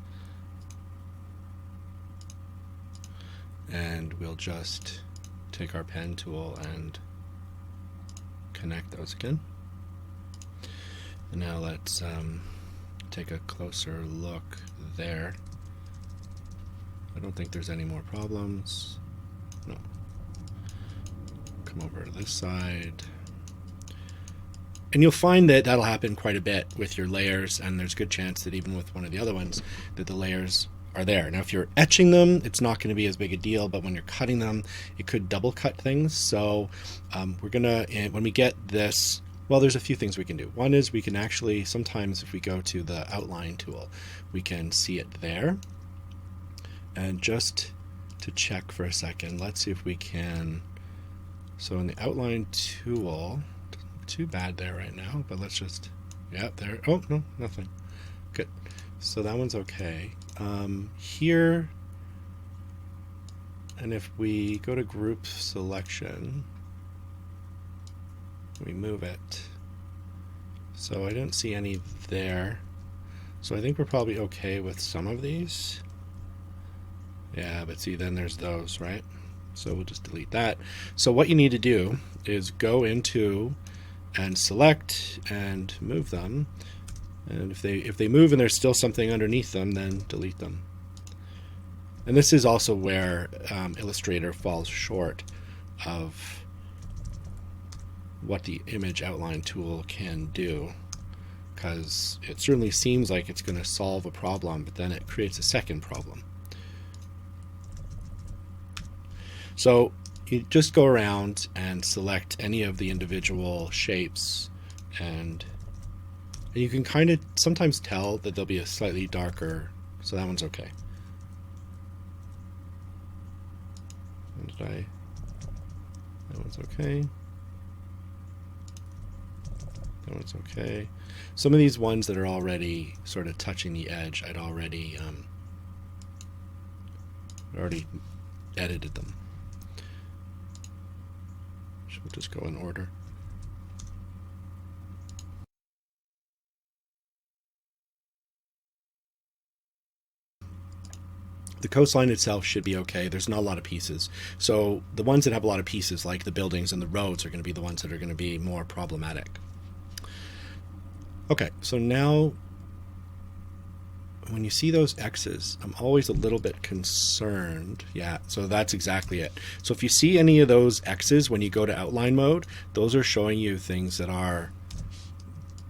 And we'll just take our pen tool and connect those again. And now let's take a closer look there. I don't think there's any more problems. No. Come over to this side. And you'll find that that'll happen quite a bit with your layers, and there's a good chance that even with one of the other ones that the layers are there. Now if you're etching them, it's not going to be as big a deal, but when you're cutting them, it could double cut things. So we're gonna, when we get this, well, there's a few things we can do. One is we can actually, sometimes if we go to the outline tool, we can see it there. And just to check for a second, let's see if we can, so in the outline tool, doesn't look too bad there right now, but let's just, yeah, there, oh, no, nothing. Good. So that one's okay. Here, and if we go to group selection, we move it. So I don't see any there. So I think we're probably okay with some of these. Yeah, but see, then there's those, right? So we'll just delete that. So what you need to do is go into and select and move them. And if they move and there's still something underneath them, then delete them. And this is also where Illustrator falls short of what the image outline tool can do, because it certainly seems like it's going to solve a problem, but then it creates a second problem. So you just go around and select any of the individual shapes, and you can kind of sometimes tell that they'll be a slightly darker, so that one's okay. That one's okay. That one's okay. Some of these ones that are already sort of touching the edge, I'd already edited them. So we'll just go in order. The coastline itself should be okay. There's not a lot of pieces. So the ones that have a lot of pieces, like the buildings and the roads, are going to be the ones that are going to be more problematic. Okay, so now when you see those X's, I'm always a little bit concerned. Yeah, so that's exactly it. So if you see any of those X's when you go to outline mode, those are showing you things that are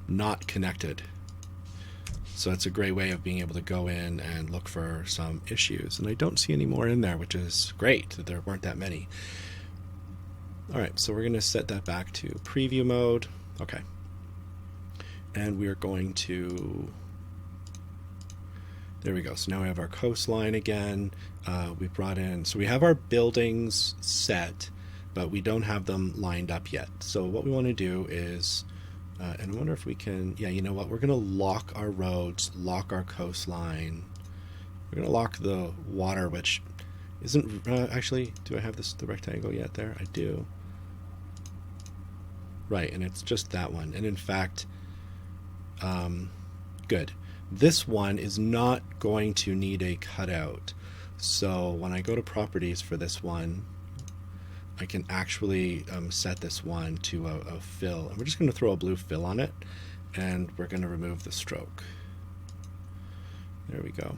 not connected. So it's a great way of being able to go in and look for some issues. And I don't see any more in there, which is great that there weren't that many. All right, so we're going to set that back to preview mode. Okay. And we are going to, there we go. So now we have our coastline again. We brought in, so we have our buildings set, but we don't have them lined up yet. So what we want to do is, and I wonder if we can, yeah, you know what? We're going to lock our roads, lock our coastline. We're going to lock the water, which isn't, actually, do I have the rectangle yet there? I do. Right, and it's just that one. And in fact, good. This one is not going to need a cutout. So when I go to properties for this one, I can actually set this one to a fill. And we're just going to throw a blue fill on it, and we're going to remove the stroke. There we go.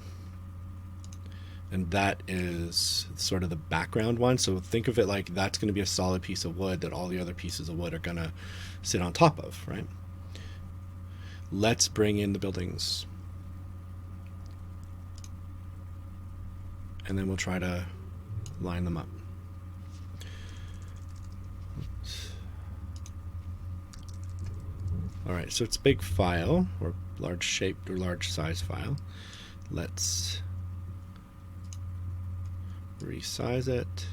And that is sort of the background one. So think of it like that's going to be a solid piece of wood that all the other pieces of wood are going to sit on top of, right? Let's bring in the buildings. And then we'll try to line them up. All right, so it's a big file, or large shaped or large size file. Let's resize it.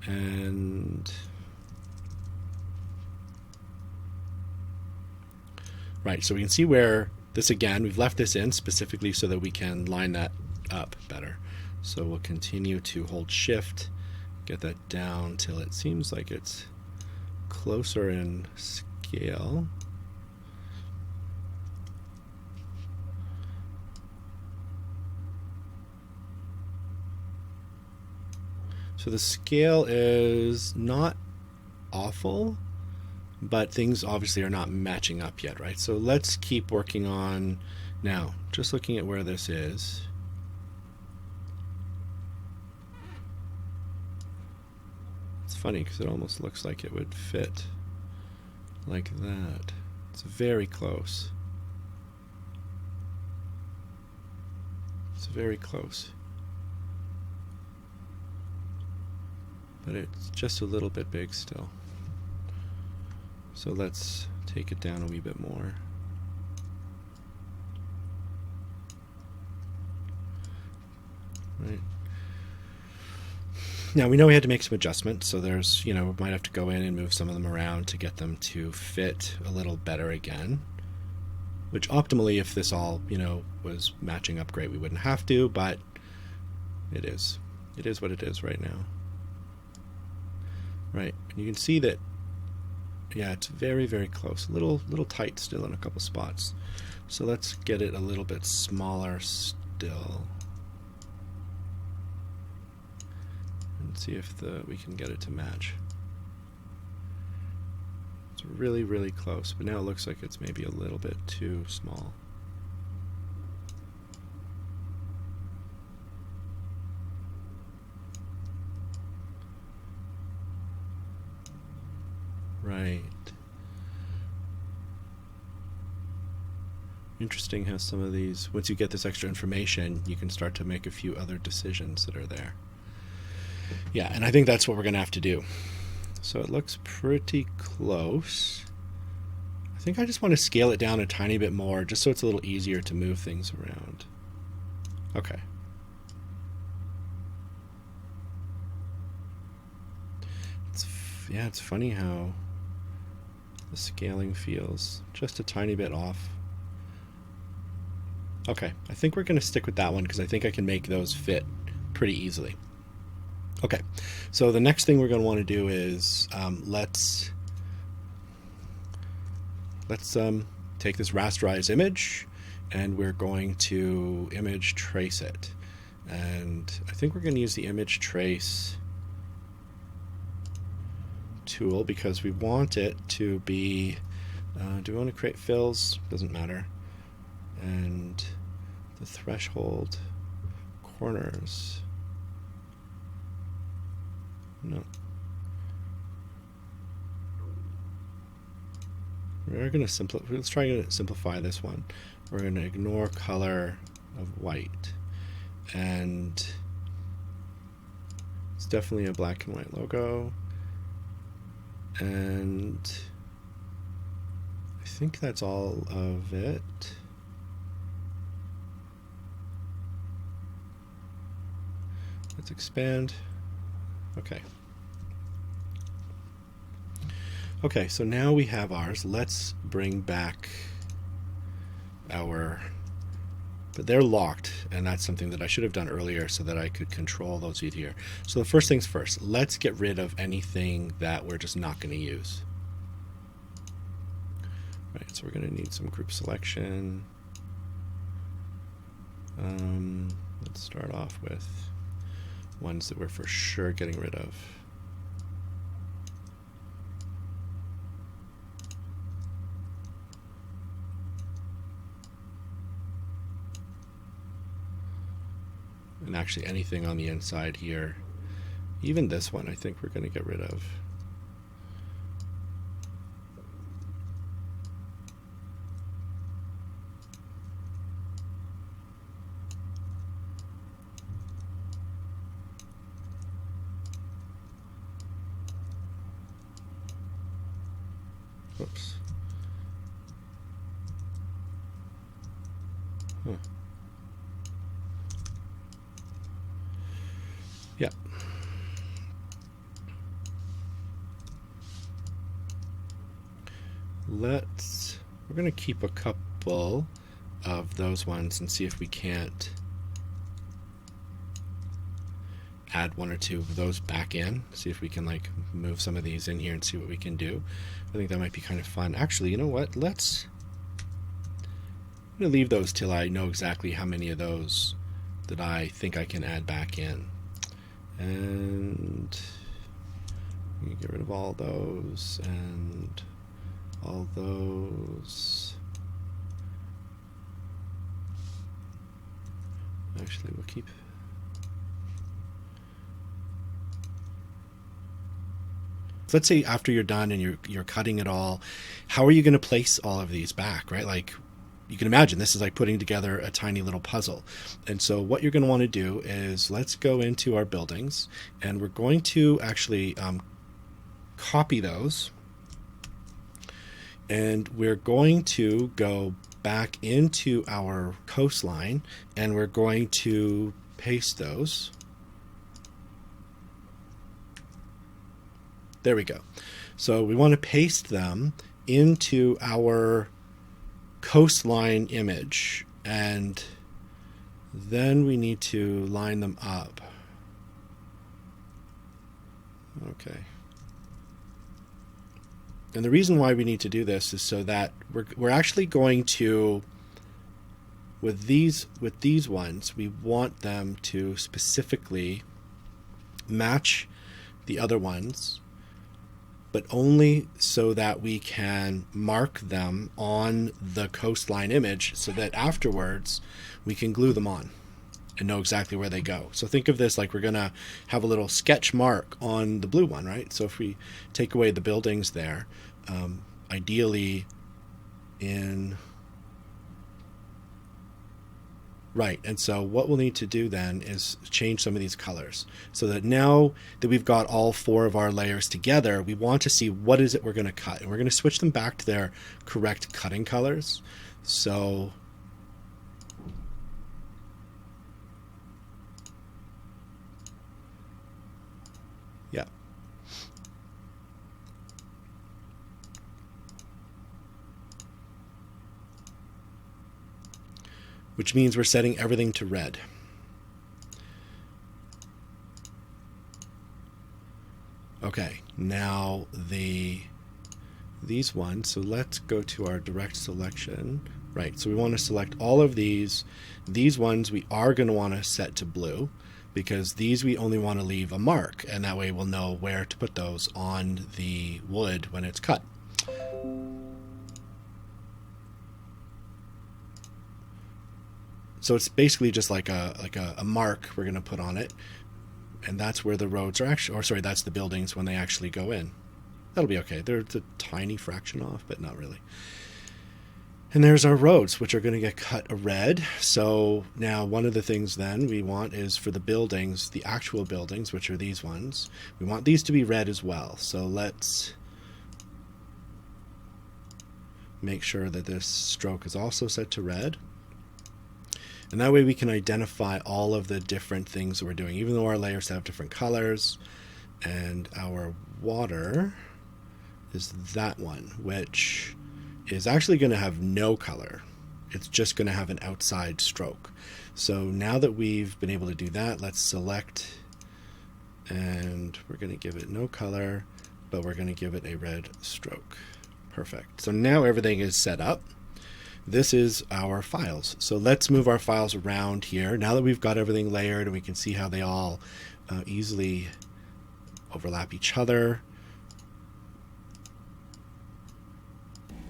And right, so we can see where this, again, we've left this in specifically so that we can line that up better. So we'll continue to hold shift, get that down till it seems like it's closer in scale. So the scale is not awful, but things obviously are not matching up yet, right? So let's keep working on now, just looking at where this is. It's funny because it almost looks like it would fit like that. It's very close. It's very close. But it's just a little bit big still. So let's take it down a wee bit more. Right. Now we know we had to make some adjustments, so there's, we might have to go in and move some of them around to get them to fit a little better again. Which optimally, if this all, was matching up great, we wouldn't have to, but it is. It is what it is right now. Right, and you can see that, yeah, it's very, very close. A little tight still in a couple spots. So let's get it a little bit smaller still. And see if we can get it to match. It's really, really close, but now it looks like it's maybe a little bit too small. Right. Interesting how some of these, once you get this extra information, you can start to make a few other decisions that are there. Yeah, and I think that's what we're going to have to do. So it looks pretty close. I think I just want to scale it down a tiny bit more, just so it's a little easier to move things around. Okay. It's funny how the scaling feels just a tiny bit off. Okay, I think we're going to stick with that one because I think I can make those fit pretty easily. Okay, so the next thing we're going to want to do is let's take this rasterized image and we're going to image trace it. And I think we're going to use the image trace tool because we want it to be, do we want to create fills? Doesn't matter. And the threshold corners, no. We're going to simplify, let's try to simplify this one. We're going to ignore color of white, and it's definitely a black and white logo. And I think that's all of it. Let's expand. Okay. Okay, so now we have ours. Let's bring back our, but they're locked, and that's something that I should have done earlier so that I could control those here. So the first things first, let's get rid of anything that we're just not going to use. Right, so we're going to need some group selection. Let's start off with ones that we're for sure getting rid of. actually anything on the inside here. Even this one I think we're going to get rid of. Whoops. Huh. Yeah. We're going to keep a couple of those ones and see if we can't add one or two of those back in. See if we can like move some of these in here and see what we can do. I think that might be kind of fun. Actually, you know what? I'm going to leave those till I know exactly how many of those that I think I can add back in. And we get rid of all those and all those. Actually, we'll keep. So let's say after you're done and you're cutting it all, how are you going to place all of these back, right? Like you can imagine this is like putting together a tiny little puzzle. And so what you're going to want to do is let's go into our buildings and we're going to actually copy those. And we're going to go back into our coastline and we're going to paste those. There we go. So we want to paste them into our coastline image, and then we need to line them up. Okay. And the reason why we need to do this is so that we're actually going to, with these ones, we want them to specifically match the other ones, but only so that we can mark them on the coastline image so that afterwards we can glue them on and know exactly where they go. So think of this like we're going to have a little sketch mark on the blue one, right? So if we take away the buildings there, ideally in... Right, and so what we'll need to do then is change some of these colors so that now that we've got all four of our layers together, we want to see what is it we're going to cut. And we're going to switch them back to their correct cutting colors. So yeah. Which means we're setting everything to red. Okay, now these ones, so let's go to our direct selection. Right, so we want to select all of these. These ones we are going to want to set to blue because these we only want to leave a mark, and that way we'll know where to put those on the wood when it's cut. So it's basically just like a mark we're going to put on it, and that's where the roads are actually, or sorry, that's the buildings when they actually go in. That'll be okay. There's a tiny fraction off, but not really. And there's our roads, which are going to get cut red. So now one of the things then we want is for the buildings, the actual buildings, which are these ones, we want these to be red as well. So let's make sure that this stroke is also set to red. And that way we can identify all of the different things that we're doing, even though our layers have different colors. And our water is that one, which is actually going to have no color. It's just going to have an outside stroke. So now that we've been able to do that, let's select, and we're going to give it no color, but we're going to give it a red stroke. Perfect. So now everything is set up. This is our files. So let's move our files around here. Now that we've got everything layered and we can see how they all easily overlap each other.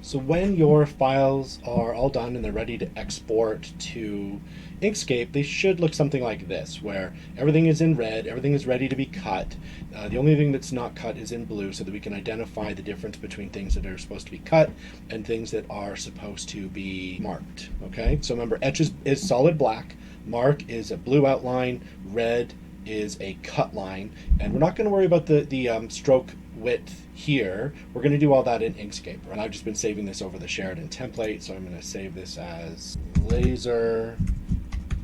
So when your files are all done and they're ready to export to Inkscape, they should look something like this, where everything is in red, everything is ready to be cut. The only thing that's not cut is in blue, so that we can identify the difference between things that are supposed to be cut and things that are supposed to be marked. Okay, so remember, etch is solid black, mark is a blue outline, red is a cut line, and we're not going to worry about the stroke width here. We're going to do all that in Inkscape, and I've just been saving this over the Sheridan template, so I'm going to save this as laser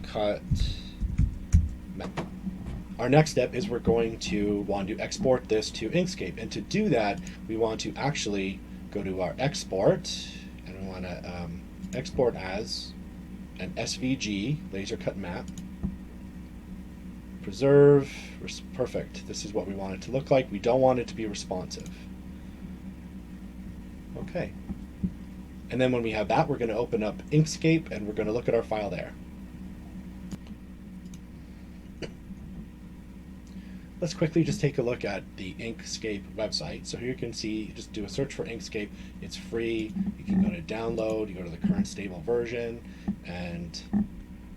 cut map. Our next step is we're going to want to export this to Inkscape, and to do that we want to actually go to our export, and we want to export as an SVG laser cut map. Preserve, perfect. This is what we want it to look like. We don't want it to be responsive. Okay. And then when we have that, we're going to open up Inkscape and we're going to look at our file there. Let's quickly just take a look at the Inkscape website. So here you can see, just do a search for Inkscape. It's free. You can go to download, you go to the current stable version, and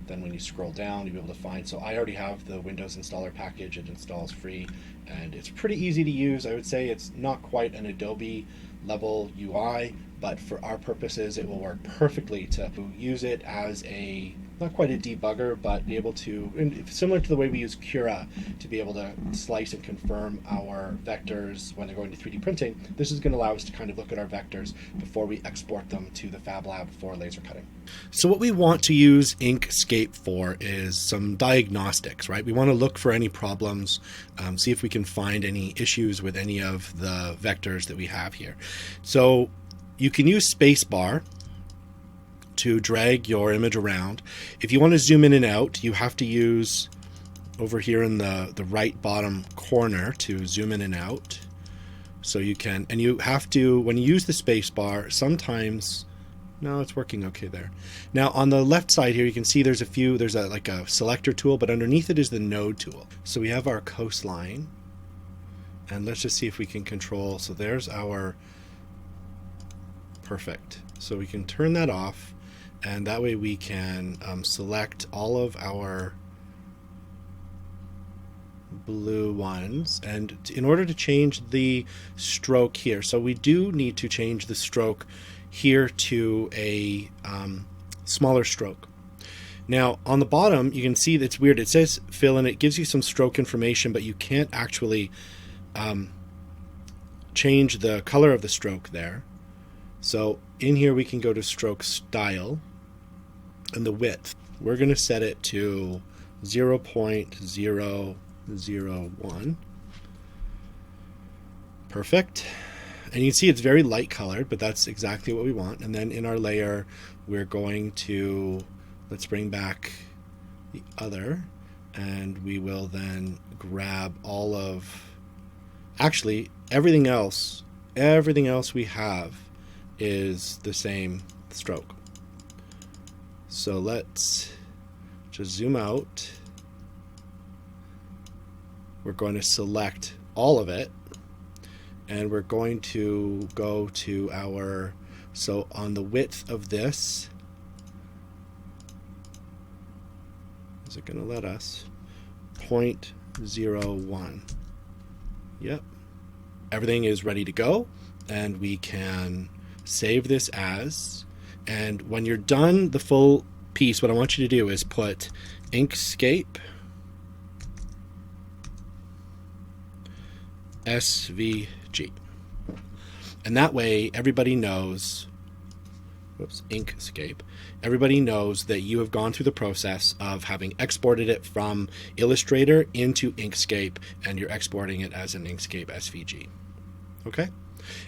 then when you scroll down, you'll be able to find, so I already have the Windows installer package. It installs free, and it's pretty easy to use. I would say it's not quite an Adobe level UI, but for our purposes, it will work perfectly to use it as a, not quite a debugger, but be able to, and similar to the way we use Cura, to be able to slice and confirm our vectors when they're going to 3D printing. This is going to allow us to kind of look at our vectors before we export them to the Fab Lab for laser cutting. So what we want to use Inkscape for is some diagnostics, right? We want to look for any problems, see if we can find any issues with any of the vectors that we have here. So you can use spacebar to drag your image around. If you want to zoom in and out, you have to use over here in the right bottom corner to zoom in and out. So you can, and you have to, when you use the space bar, sometimes, no, it's working okay there. Now on the left side here, you can see there's like a selector tool, but underneath it is the node tool. So we have our coastline, and let's just see if we can control. So there's our, perfect. So we can turn that off, and that way we can select all of our blue ones. And in order to change the stroke here, so we do need to change the stroke here to a smaller stroke. Now on the bottom, you can see that's weird. It says fill, and it gives you some stroke information, but you can't actually change the color of the stroke there. So in here we can go to stroke style, and the width, we're going to set it to 0.001. Perfect. And you can see it's very light colored, but that's exactly what we want. And then in our layer, we're going to, let's bring back the other, and we will then grab all of, actually everything else we have is the same stroke. So let's just zoom out. We're going to select all of it, and we're going to go to our, so on the width of this, is it going to let us? 0.01. Yep. Everything is ready to go, and we can save this as, and when you're done the full piece, what I want you to do is put Inkscape SVG, and that way everybody knows, Inkscape, everybody knows that you have gone through the process of having exported it from Illustrator into Inkscape, and you're exporting it as an Inkscape SVG. Okay?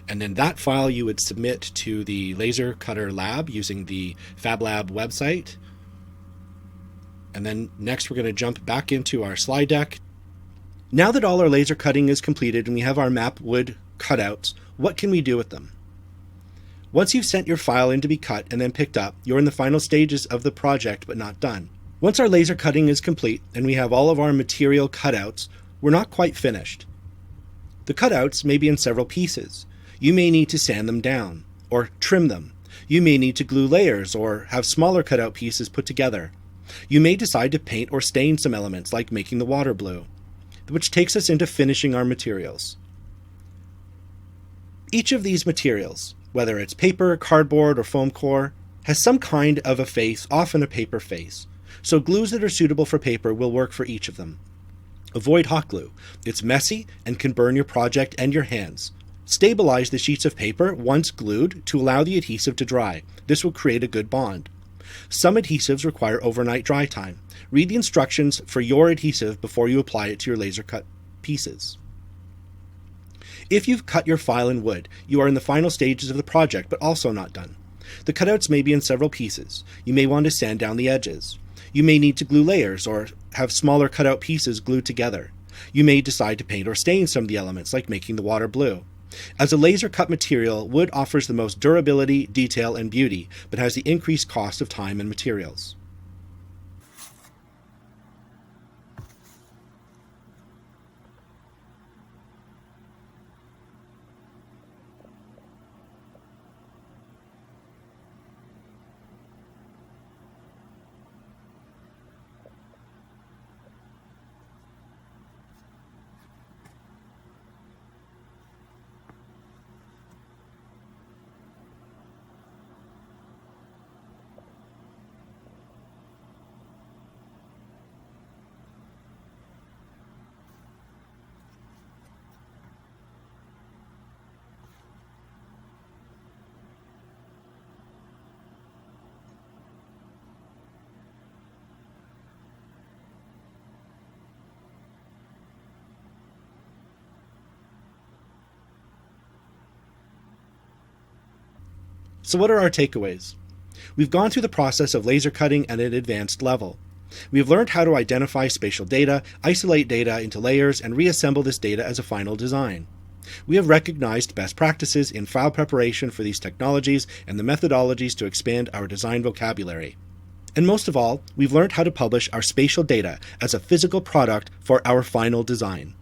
And then that file you would submit to the laser cutter lab using the Fab Lab website. And then next we're going to jump back into our slide deck. Now that all our laser cutting is completed and we have our map wood cutouts, what can we do with them? Once you've sent your file in to be cut and then picked up, you're in the final stages of the project but not done. Once our laser cutting is complete and we have all of our material cutouts, we're not quite finished. The cutouts may be in several pieces. You may need to sand them down. or trim them. You may need to glue layers or have smaller cutout pieces put together. You may decide to paint or stain some elements, like making the water blue, which takes us into finishing our materials. Each of these materials, whether it's paper, cardboard, or foam core, has some kind of a face, often a paper face. So glues that are suitable for paper will work for each of them. Avoid hot glue. It's messy and can burn your project and your hands. Stabilize the sheets of paper once glued to allow the adhesive to dry. This will create a good bond. Some adhesives require overnight dry time. Read the instructions for your adhesive before you apply it to your laser cut pieces. If you've cut your file in wood, you are in the final stages of the project, but also not done. The cutouts may be in several pieces. You may want to sand down the edges. You may need to glue layers or have smaller cutout pieces glued together. You may decide to paint or stain some of the elements, like making the water blue. As a laser cut material, wood offers the most durability, detail, and beauty, but has the increased cost of time and materials. So what are our takeaways? We've gone through the process of laser cutting at an advanced level. We've learned how to identify spatial data, isolate data into layers, and reassemble this data as a final design. We have recognized best practices in file preparation for these technologies and the methodologies to expand our design vocabulary. And most of all, we've learned how to publish our spatial data as a physical product for our final design.